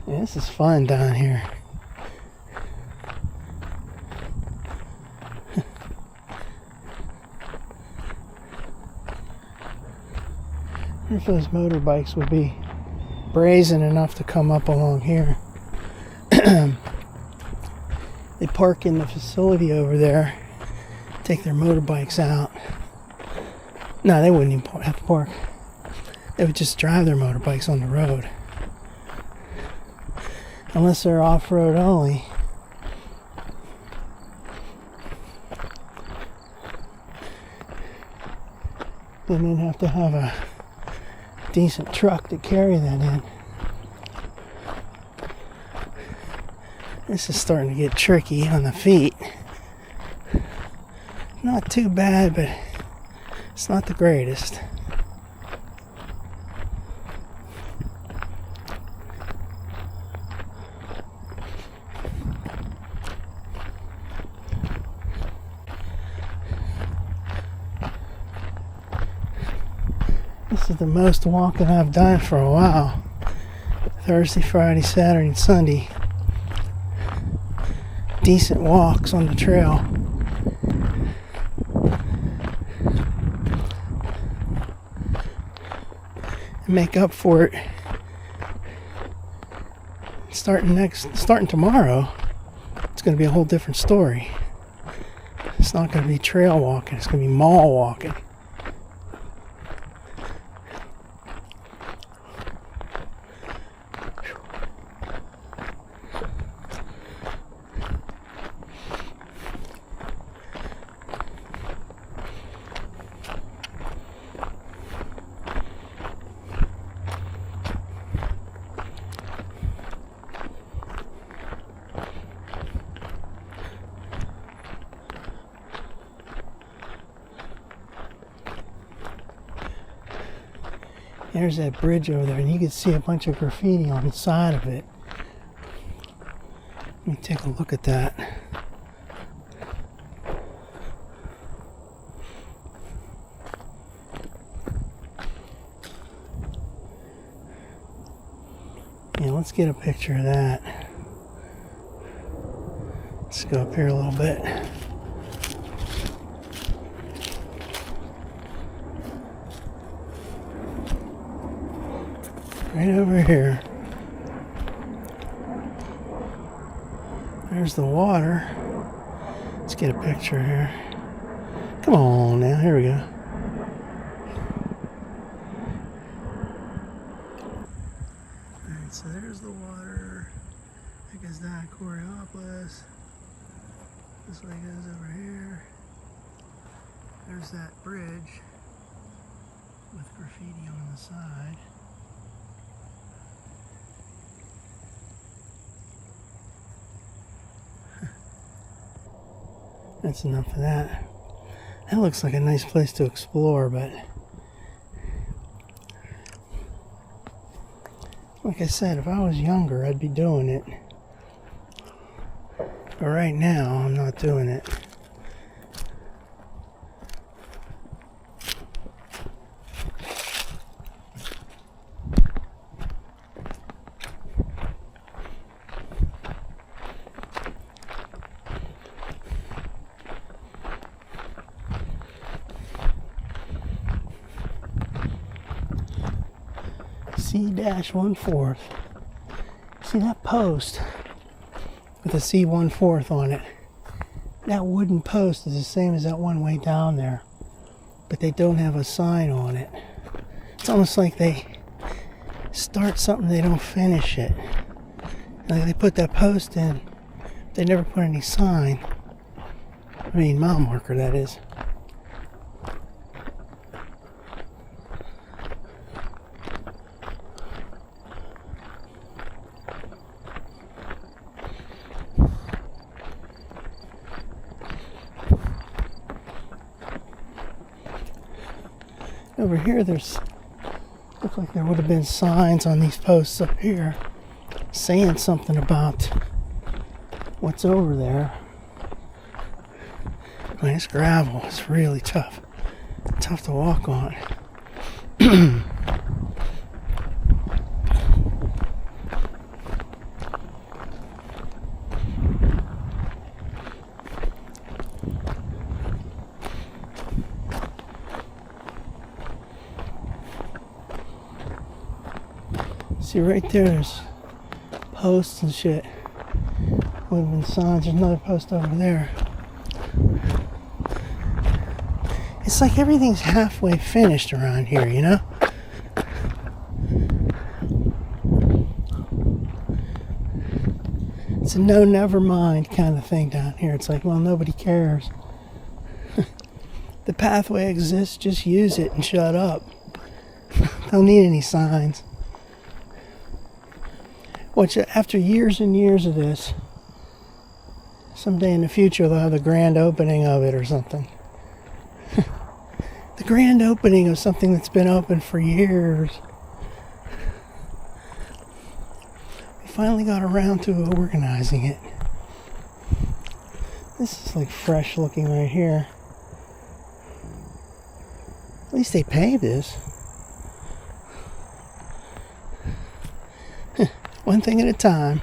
Yeah, this is fun down here. I wonder if those motorbikes would be brazen enough to come up along here. They park in the facility over there, take their motorbikes out. No, they wouldn't even have to park. They would just drive their motorbikes on the road. Unless they're off-road only. Then they'd have to have a decent truck to carry that in. This is starting to get tricky on the feet. Not too bad, but it's not the greatest. This is the most walking I've done for a while. Thursday, Friday, Saturday, and Sunday. Decent walks on the trail. And make up for it. Starting tomorrow, it's going to be a whole different story. It's not going to be trail walking, it's going to be mall walking. There's that bridge over there, and you can see a bunch of graffiti on the side of it. Let me take a look at that. Yeah, let's get a picture of that. Let's go up here a little bit. Right over here. There's the water. Let's get a picture here. Come on now, here we go. Alright, so there's the water. That goes down Coraopolis. This way goes over here. There's that bridge with graffiti on the side. That's enough of that. That looks like a nice place to explore, but like I said, if I was younger, I'd be doing it. But right now, I'm not doing it. C-1/4. See that post with a C-1/4 on it? That wooden post is the same as that one way down there, but they don't have a sign on it. It's almost like they start something, they don't finish it. Like they put that post in, they never put any sign. I mean, mile marker, that is. Over here, looks like there would have been signs on these posts up here saying something about what's over there. I mean, it's gravel. It's really tough. Tough to walk on. See right there's posts and shit. Would have been signs. There's another post over there. It's like everything's halfway finished around here, you know? It's a no, never mind kind of thing down here. It's like, well, nobody cares. The pathway exists, just use it and shut up. Don't need any signs. Which, after years and years of this, someday in the future they'll have the grand opening of it or something. The grand opening of something that's been open for years. We finally got around to organizing it. This is like fresh looking right here. At least they paved this. One thing at a time.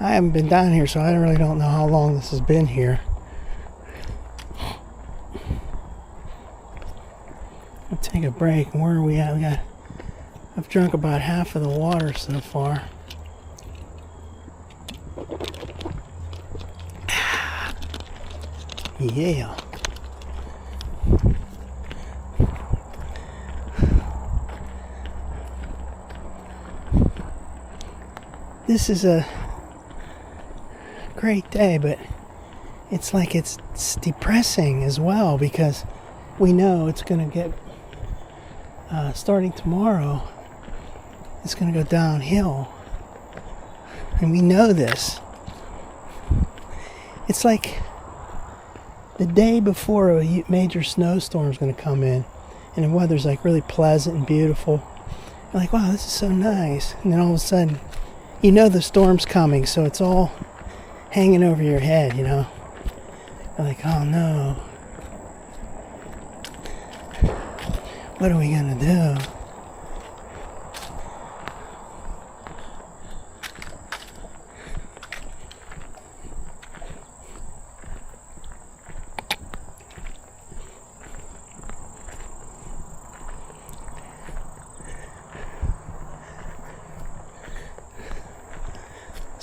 I haven't been down here, so I really don't know how long this has been here. I'll take a break. Where are we at? I've drunk about half of the water so far. Yeah. This is a great day, but it's like it's depressing as well, because we know it's going to get, starting tomorrow, it's going to go downhill. And we know this. It's like the day before a major snowstorm is going to come in, and the weather's like really pleasant and beautiful. You're like, wow, this is so nice. And then all of a sudden, you know the storm's coming, so it's all hanging over your head, you know. You're like, oh no. What are we gonna do?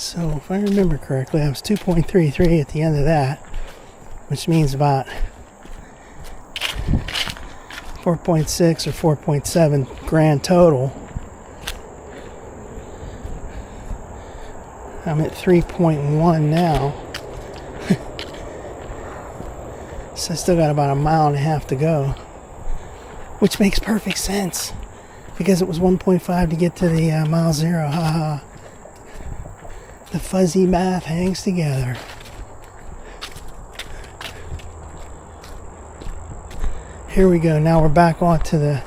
So if I remember correctly, I was 2.33 at the end of that, which means about 4.6 or 4.7 grand total. I'm at 3.1 now. So I still got about a mile and a half to go, which makes perfect sense because it was 1.5 to get to the mile zero. Haha. The fuzzy math hangs together. Here we go. Now we're back onto the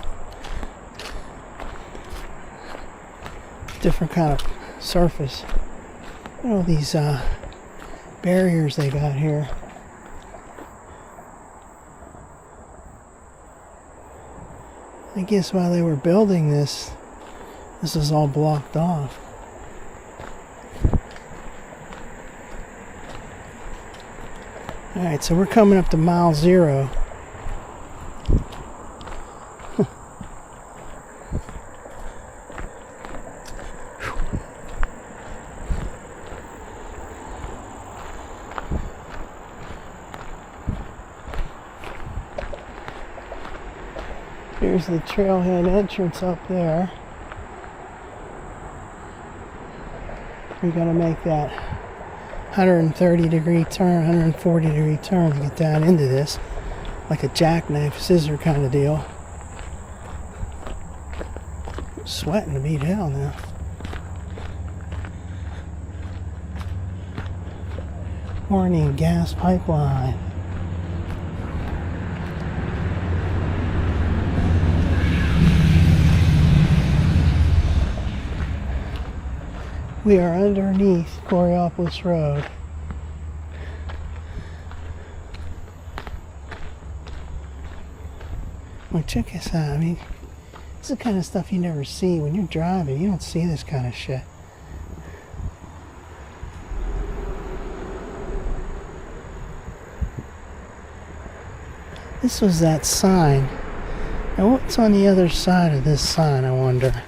different kind of surface. You know, these barriers they got here. I guess while they were building this, this is all blocked off. Alright, so we're coming up to mile zero. Here's the trailhead entrance up there. We gotta make that 130 degree turn, 140 degree turn to get down into this, like a jackknife scissor kind of deal. I'm sweating to beat hell now. Warning, gas pipeline. We are underneath Coraopolis Road. Well, check this out. I mean, this is the kind of stuff you never see when you're driving. You don't see this kind of shit. This was that sign. Now, what's on the other side of this sign, I wonder?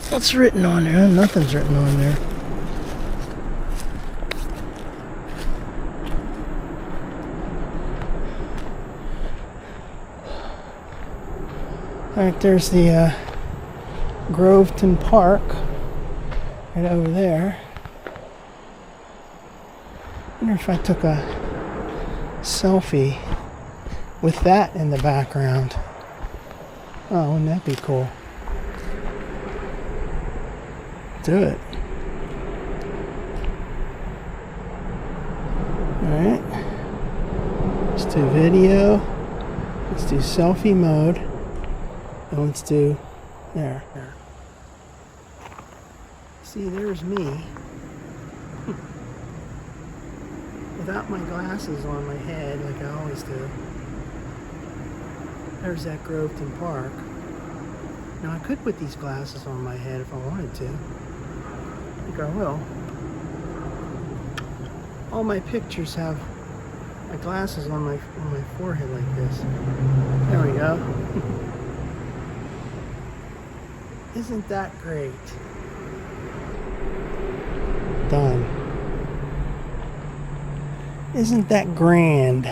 What's written on there? Nothing's written on there. Alright, there's the Groveton Park right over there. I wonder if I took a selfie with that in the background. Oh, wouldn't that be cool? Do it. Alright. Let's do video. Let's do selfie mode. And let's do there. See, there's me. Without my glasses on my head like I always do. There's that Groveton Park. Now I could put these glasses on my head if I wanted to. I think I will. All my pictures have my glasses on my forehead like this. There we go. Isn't that great? Done. Isn't that grand?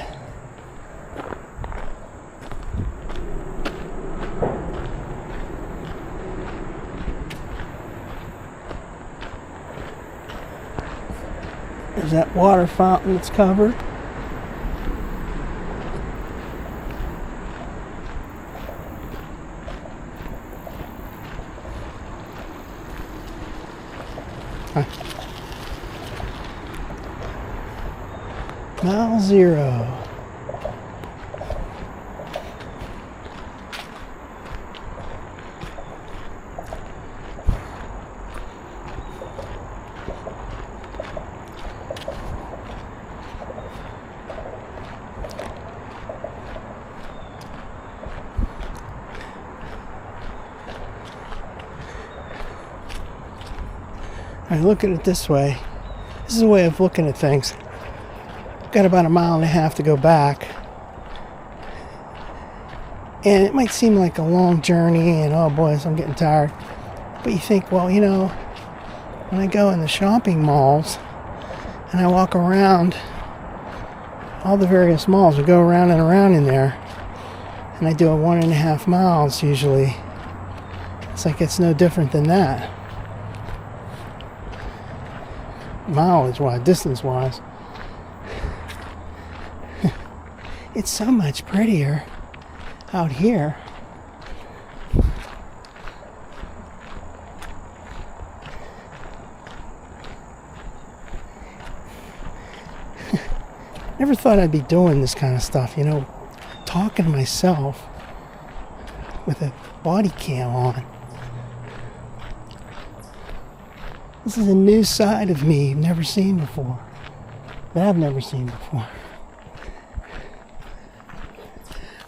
There's that water fountain that's covered. Mile zero. I look at it this way. This is a way of looking at things. Got about a mile and a half to go back. And it might seem like a long journey and oh boy, I'm getting tired. But you think, well, you know, when I go in the shopping malls and I walk around all the various malls, we go around and around in there, and I do a 1.5 miles usually. It's like it's no different than that. Mileage-wise, distance-wise. It's so much prettier out here. Never thought I'd be doing this kind of stuff, you know, talking to myself with a body cam on. This is a new side of me you've never seen before. That I've never seen before.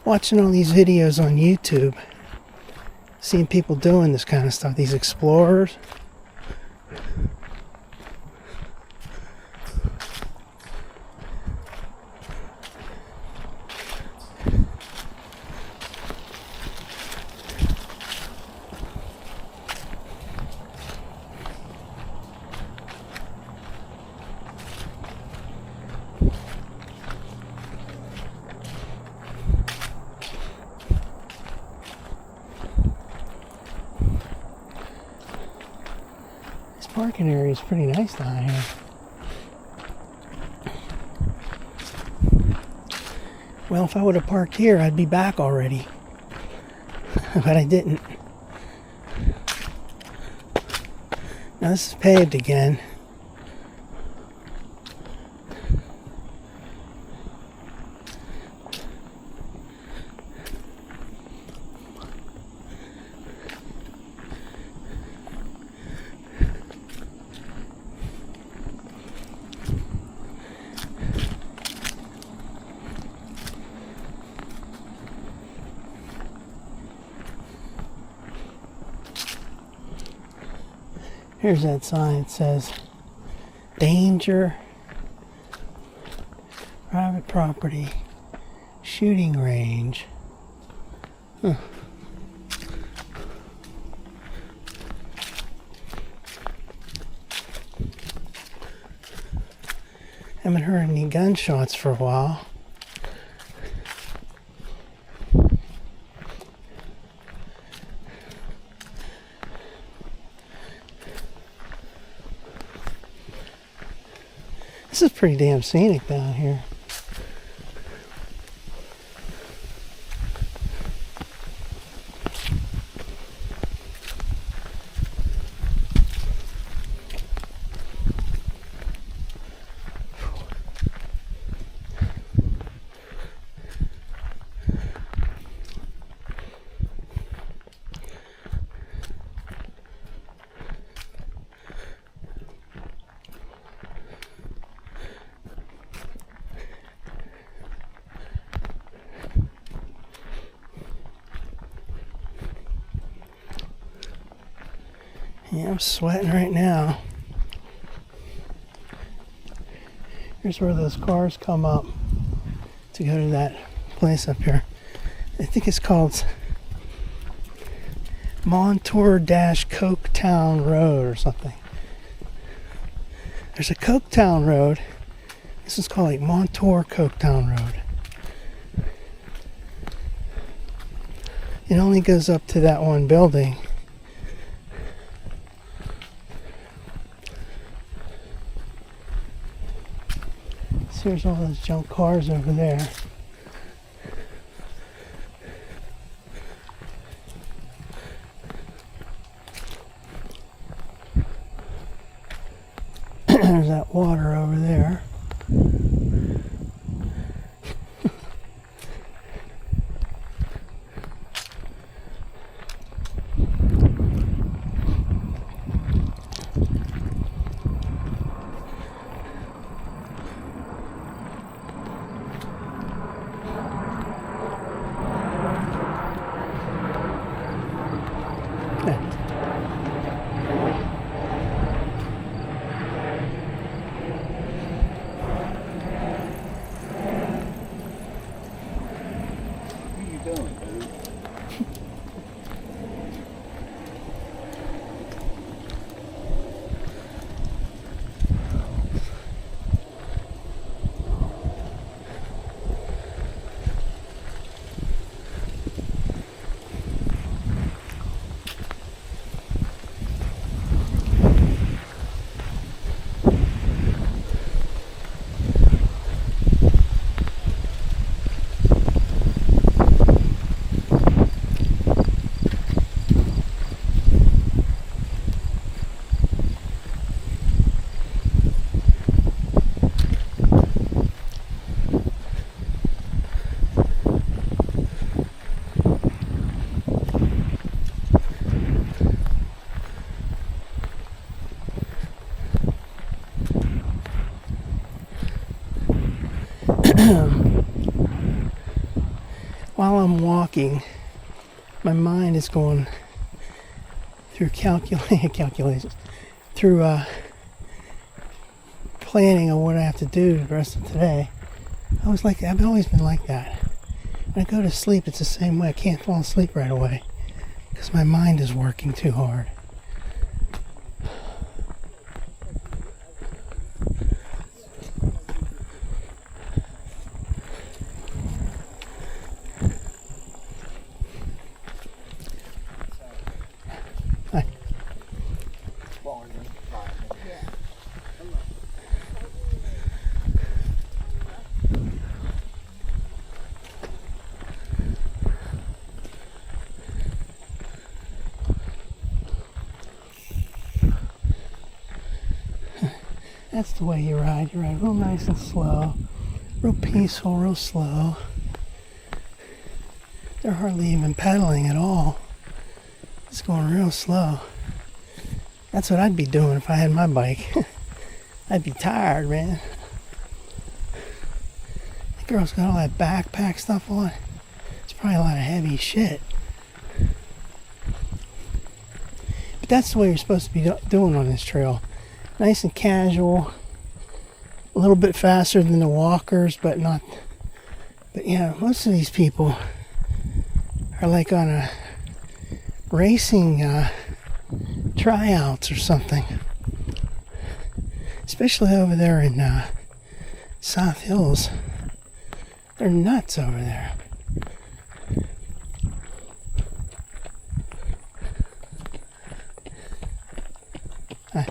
Watching all these videos on YouTube, seeing people doing this kind of stuff, these explorers. Parking area is pretty nice down here. Well, if I would have parked here, I'd be back already. But I didn't. Now this is paved again. Here's that sign that says, danger, private property, shooting range. Huh. Haven't heard any gunshots for a while. This is pretty damn scenic down here. Yeah, I'm sweating right now. Here's where those cars come up to go to that place up here. I think it's called Montour-Coketown Road or something. There's a Coketown Road. This is called like Montour-Coketown Road. It only goes up to that one building. So here's all those junk cars over there. There's that water over there. while I'm walking, my mind is going through calculations, through planning on what I have to do the rest of today. I've always been like that. When I go to sleep, it's the same way. I can't fall asleep right away because my mind is working too hard. Hi. That's the way you ride. You ride real nice and slow, real peaceful, real slow. They're hardly even pedaling at all. It's going real slow. That's what I'd be doing if I had my bike. I'd be tired, man. The girl's got all that backpack stuff on. It's probably a lot of heavy shit. But that's the way you're supposed to be doing on this trail. Nice and casual, a little bit faster than the walkers, but not. But yeah, most of these people are like on a racing tryouts or something. Especially over there in South Hills, they're nuts over there. Hi.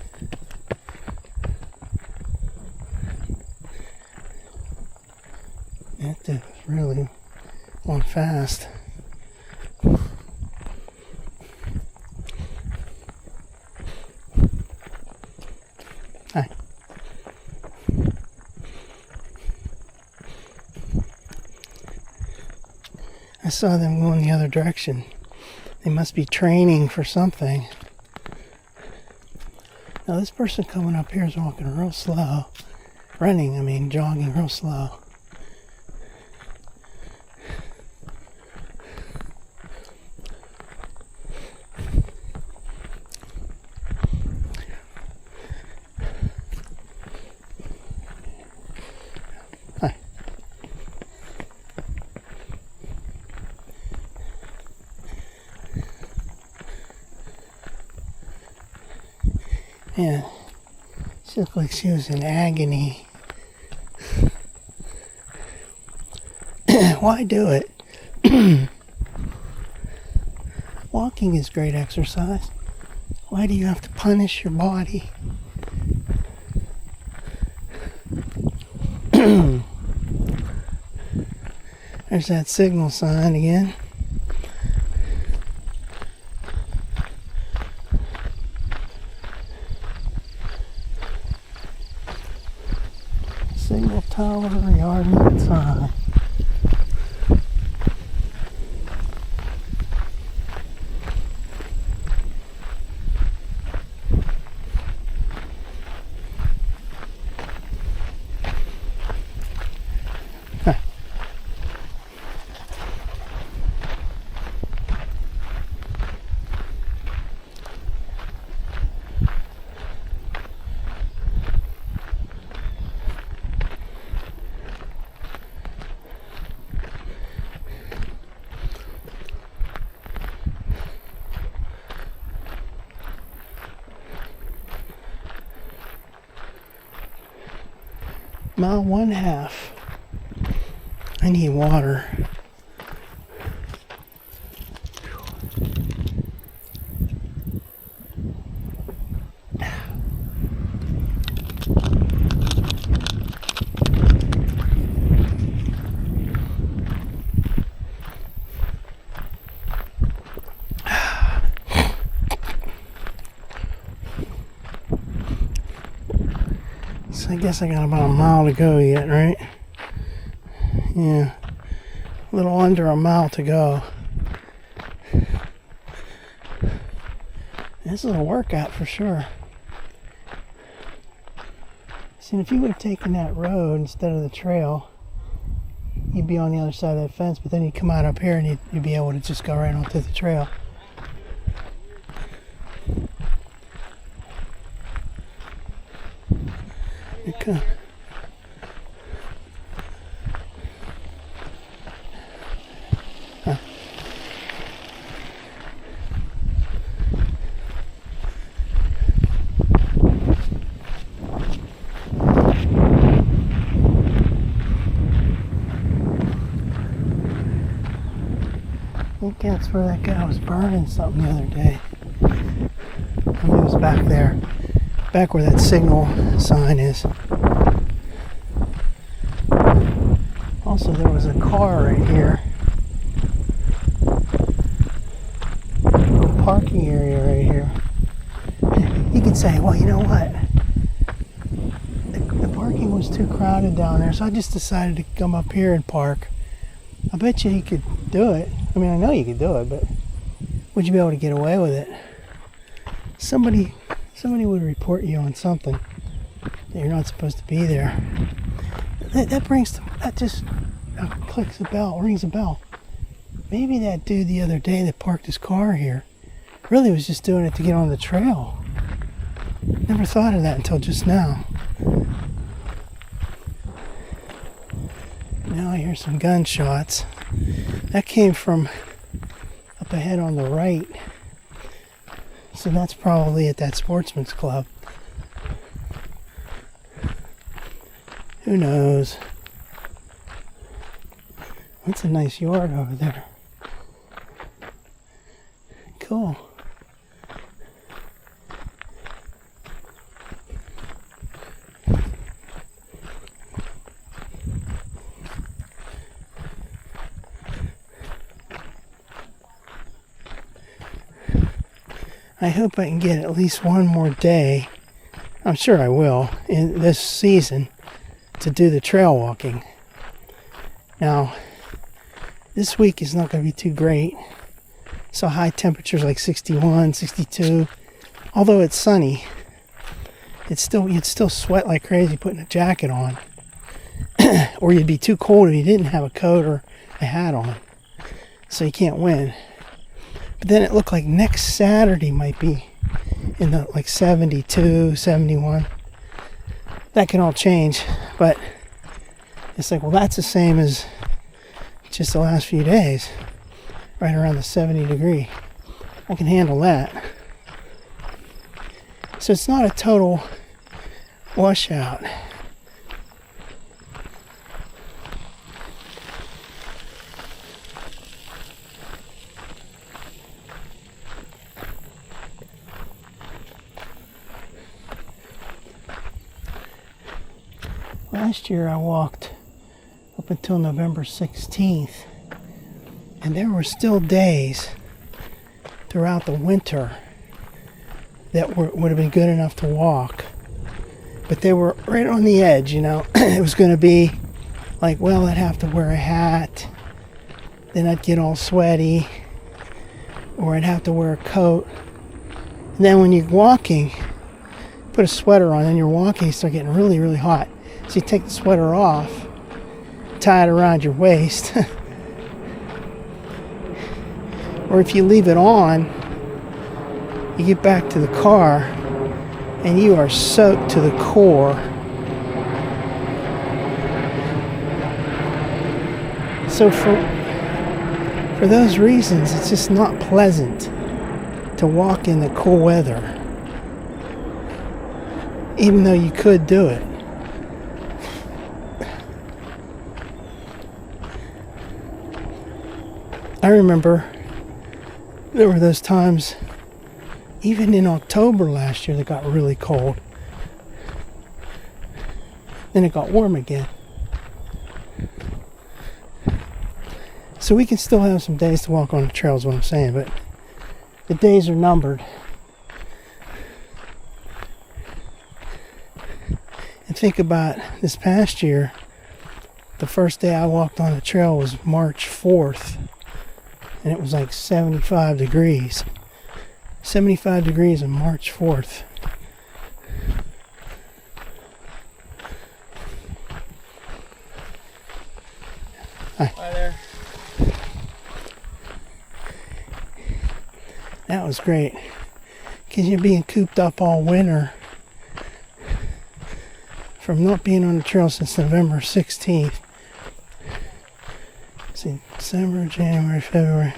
That dude was really going fast. Hi. I saw them going the other direction. They must be training for something. Now this person coming up here is walking real slow. Jogging real slow. Hi. Yeah, she looked like she was in agony. Why do it? Walking is great exercise. Why do you have to punish your body? There's that signal sign again. Signal tower, yard limit sign. Mile 1/2. I need water. So I guess I got about a mile to go yet, right? Yeah, a little under a mile to go. This is a workout for sure. See, if you would have taken that road instead of the trail, you'd be on the other side of that fence, but then you'd come out up here and you'd be able to just go right onto the trail. Okay. I think that's where that guy was burning something the other day. I mean, it was back there. Back where that signal sign is. Also, there was a car right here. A parking area right here. You could say, well, you know what? The parking was too crowded down there, so I just decided to come up here and park. I bet you could do it. I mean, I know you could do it, but would you be able to get away with it? Somebody would report you on something that you're not supposed to be there. That just clicks a bell, rings a bell. Maybe that dude the other day that parked his car here really was just doing it to get on the trail. Never thought of that until just now. Now I hear some gunshots. That came from up ahead on the right. So that's probably at that sportsman's club. Who knows? That's a nice yard over there. Cool. I hope I can get at least one more day, I'm sure I will, in this season to do the trail walking. Now, this week is not going to be too great. So high temperatures like 61, 62. Although it's sunny, you'd still sweat like crazy putting a jacket on. Or you'd be too cold if you didn't have a coat or a hat on. So you can't win. But then it looked like next Saturday might be in the like 72, 71. That can all change, but it's like, well, that's the same as just the last few days, right around the 70 degree. I can handle that. So it's not a total washout. Last year I walked up until November 16th, and there were still days throughout the winter that would have been good enough to walk, but they were right on the edge, you know. It was going to be like, well, I'd have to wear a hat, then I'd get all sweaty, or I'd have to wear a coat, and then when you're walking, put a sweater on and you're walking, you start getting really, really hot. So you take the sweater off, tie it around your waist, or if you leave it on, you get back to the car and you are soaked to the core. So for those reasons, it's just not pleasant to walk in the cool weather, even though you could do it. I remember there were those times, even in October last year, that got really cold. Then it got warm again. So we can still have some days to walk on the trails, is what I'm saying, but the days are numbered. And think about this past year, the first day I walked on the trail was March 4th. And it was like 75 degrees. 75 degrees on March 4th. Hi. Hi there. That was great. Because you're being cooped up all winter from not being on the trail since November 16th. See, December, January, February.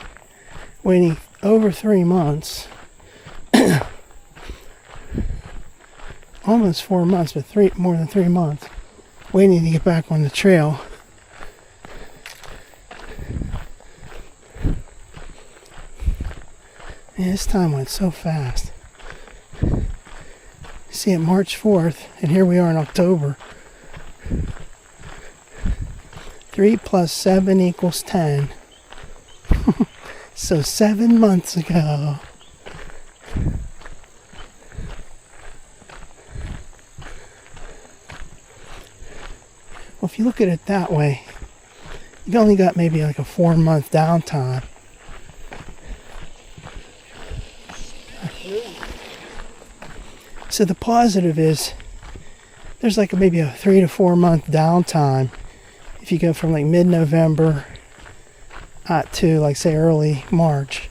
Waiting over 3 months. Almost 4 months, but more than 3 months. Waiting to get back on the trail. Man, this time went so fast. See it March 4th, and here we are in October. 3 plus 7 equals 10. So 7 months ago. Well, if you look at it that way, you've only got maybe like a 4-month downtime. So the positive is there's like maybe a 3 to 4 month downtime if you go from like mid-November to like say early March.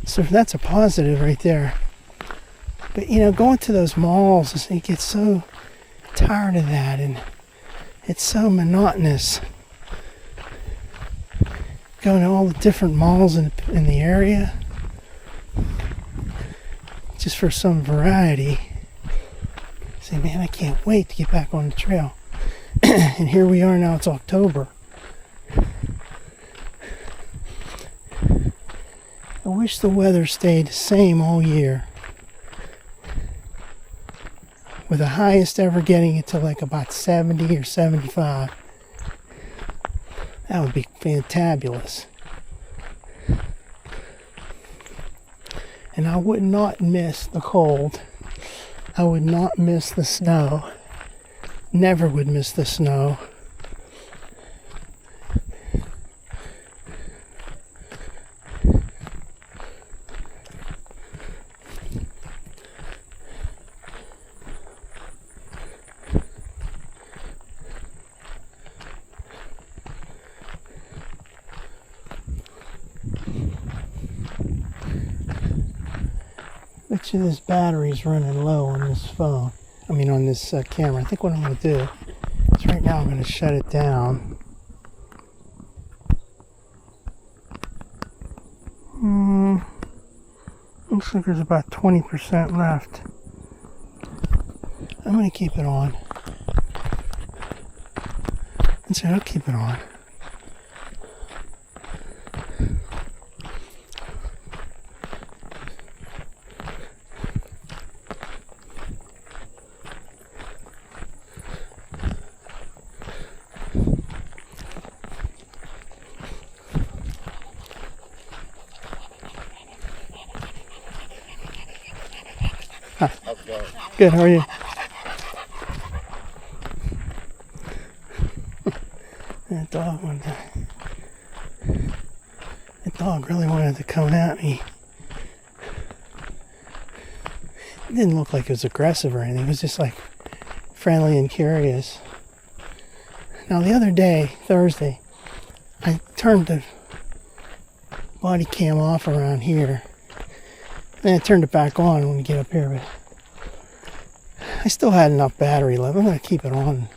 So that's a positive right there. But you know, going to those malls, you get so tired of that, and it's so monotonous. Going to all the different malls in the area just for some variety. Say, man, I can't wait to get back on the trail. And here we are now, it's October. I wish the weather stayed the same all year, with the highest ever getting it to like about 70 or 75. That would be fantabulous. And I would not miss the cold. I would not miss the snow. Never would miss the snow. Bet you this battery's running low on this phone. I mean on this camera. I think what I'm going to do is right now I'm going to shut it down. Looks like there's about 20% left. I'm going to keep it on. And so I'll keep it on. Good, how are you? That dog really wanted to come at me. It didn't look like it was aggressive or anything. It was just like friendly and curious. Now the other day, Thursday, I turned the body cam off around here. Then I turned it back on when we get up here, but I still had enough battery left. I'm going to keep it on.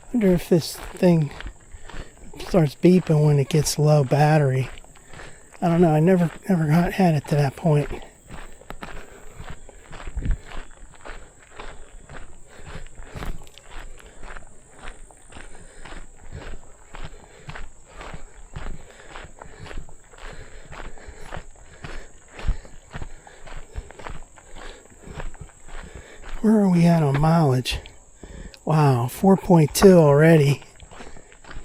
I wonder if this thing starts beeping when it gets low battery. I don't know. I never had it to that point. Where are we at on mileage? Wow, 4.2 already.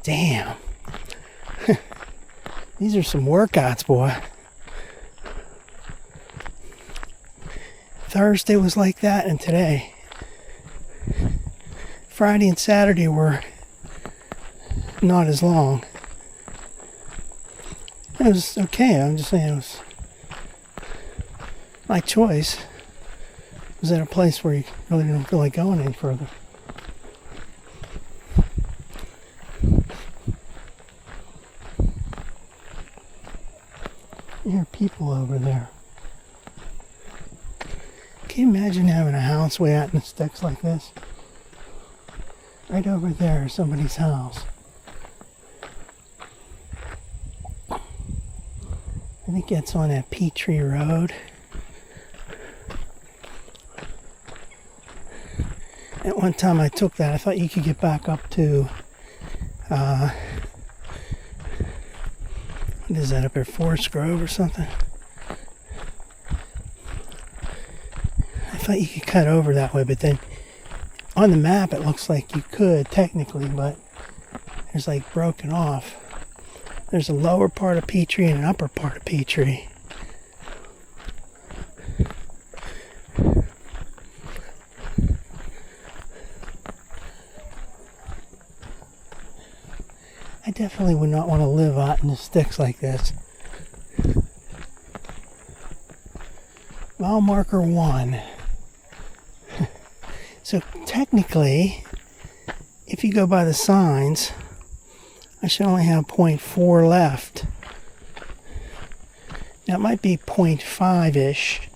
Damn. These are some workouts, boy. Thursday was like that, and today. Friday and Saturday were not as long. It was okay. I'm just saying it was my choice. It was at a place where you really don't feel like going any further. You hear people over there. Can you imagine having a house way out in the sticks like this? Right over there is somebody's house. I think it's on that Peachtree Road. At one time I took that. I thought you could get back up to, what is that up there, Forest Grove or something? I thought you could cut over that way, but then on the map it looks like you could technically, but there's like broken off. There's a lower part of Peachtree and an upper part of Peachtree. I definitely would not want to live out in the sticks like this. Mile marker 1. So technically, if you go by the signs, I should only have 0.4 left. Now it might be 0.5-ish.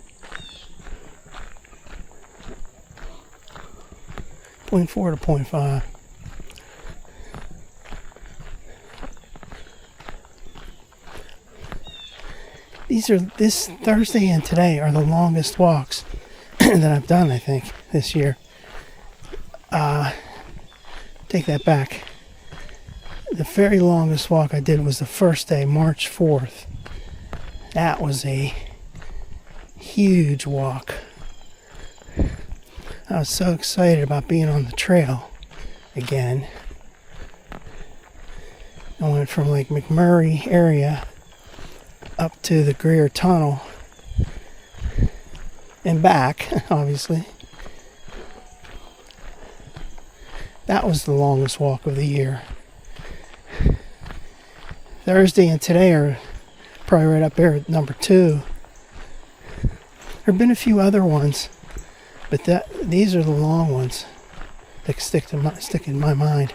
0.4 to 0.5. This Thursday and today are the longest walks that I've done, I think, this year. Take that back. The very longest walk I did was the first day, March 4th. That was a huge walk. I was so excited about being on the trail again. I went from like McMurray area up to the Greer Tunnel and back, obviously. That was the longest walk of the year. Thursday and today are probably right up there at number 2. There have been a few other ones, but these are the long ones that stick in my mind.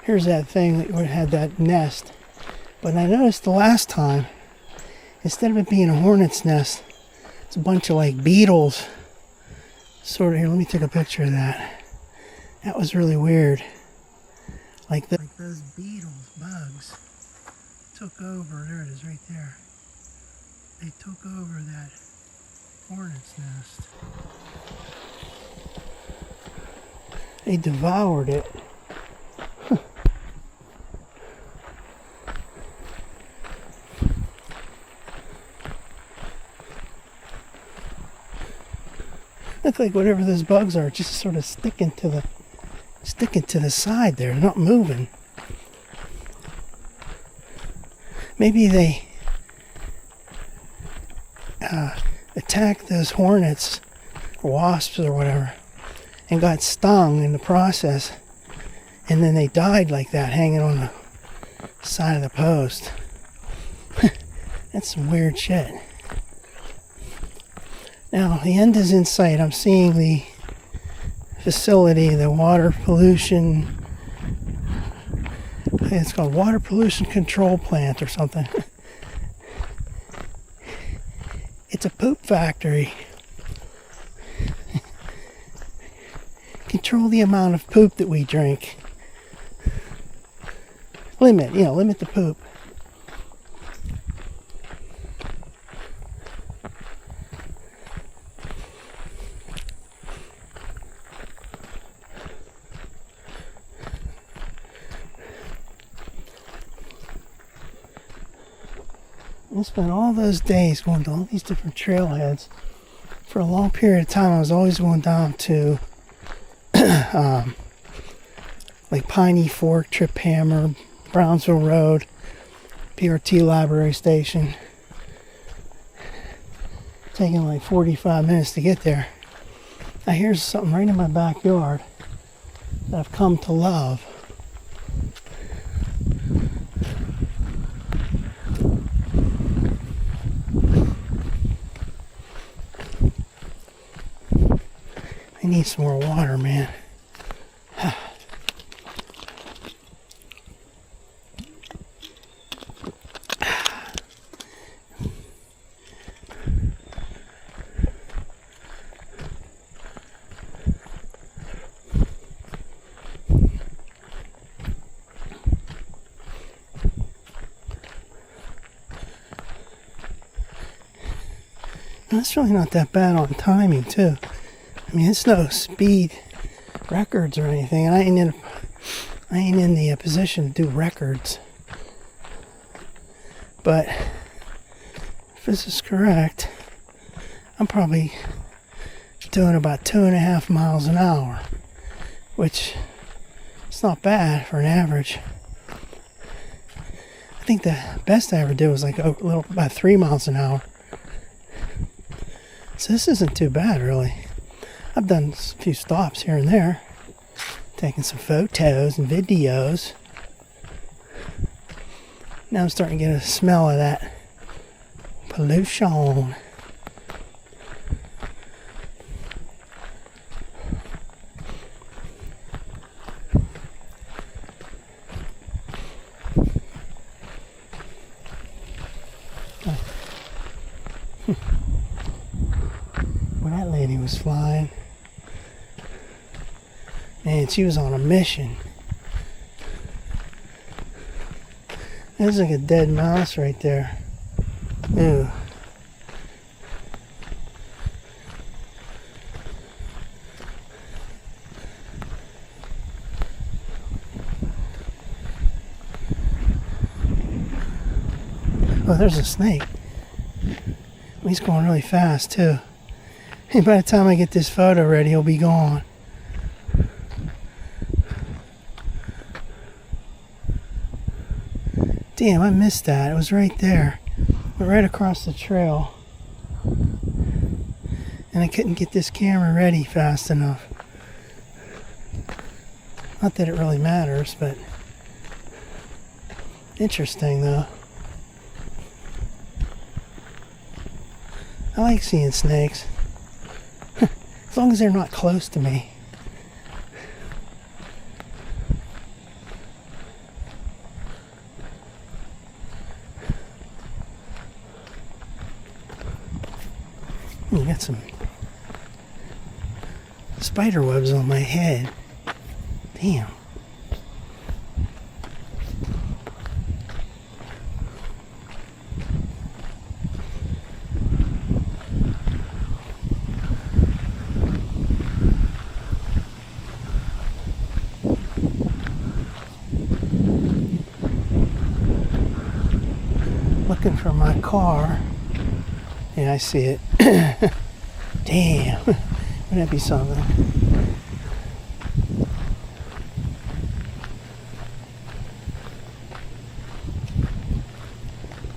Here's that thing that had that nest. But I noticed the last time, instead of it being a hornet's nest, it's a bunch of like beetles. Sort of, here, let me take a picture of that. That was really weird. Like those beetles, bugs, took over, there it is right there. They took over that hornet's nest. They devoured it. Look like whatever those bugs are, just sort of sticking to the side there, not moving. Maybe they attacked those hornets or wasps or whatever and got stung in the process, and then they died like that, hanging on the side of the post. That's some weird shit. Now, the end is in sight. I'm seeing the facility, the water pollution, it's called Water Pollution Control Plant or something. It's a poop factory. Control the amount of poop that we drink. Limit the poop. I spent all those days going to all these different trailheads. For a long period of time, I was always going down to like Piney Fork, Trip Hammer, Brownsville Road, PRT Library Station. Taking like 45 minutes to get there. Now here's something right in my backyard that I've come to love. need some more water, man. That's really not that bad on timing, too. I mean, it's no speed records or anything, and I ain't in the position to do records. But if this is correct, I'm probably doing about 2.5 miles an hour, which is not bad for an average. I think the best I ever did was like about 3 miles an hour. So this isn't too bad, really. I've done a few stops here and there, taking some photos and videos. Now I'm starting to get a smell of that pollution. When that lady was flying, man, she was on a mission. There's like a dead mouse right there. Ew. Oh, there's a snake. He's going really fast too. And by the time I get this photo ready, he'll be gone. Damn, I missed that. It was right there. Right across the trail. And I couldn't get this camera ready fast enough. Not that it really matters, but interesting though. I like seeing snakes. As long as they're not close to me. You got some spider webs on my head. Damn. Looking for my car. Yeah, I see it. Damn. Wouldn't that be something?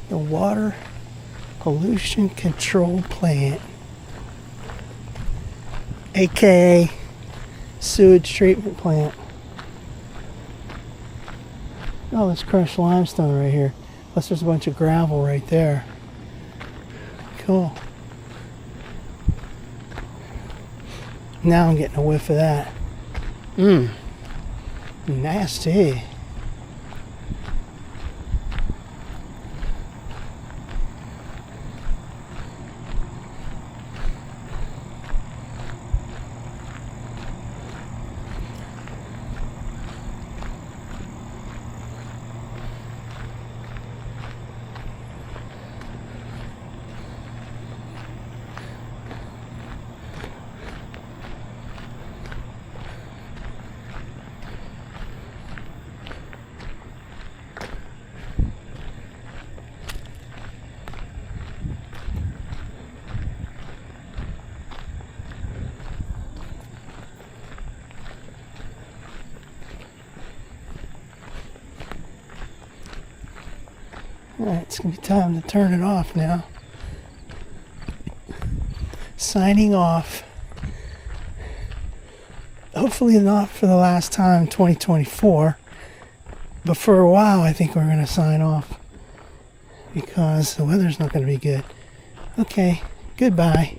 The Water Pollution Control Plant, aka sewage treatment plant. Oh, this crushed limestone right here. Plus there's a bunch of gravel right there. Cool. Now I'm getting a whiff of that. Nasty. Alright, it's going to be time to turn it off now. Signing off. Hopefully not for the last time in 2024. But for a while I think we're going to sign off. Because the weather's not going to be good. Okay, goodbye.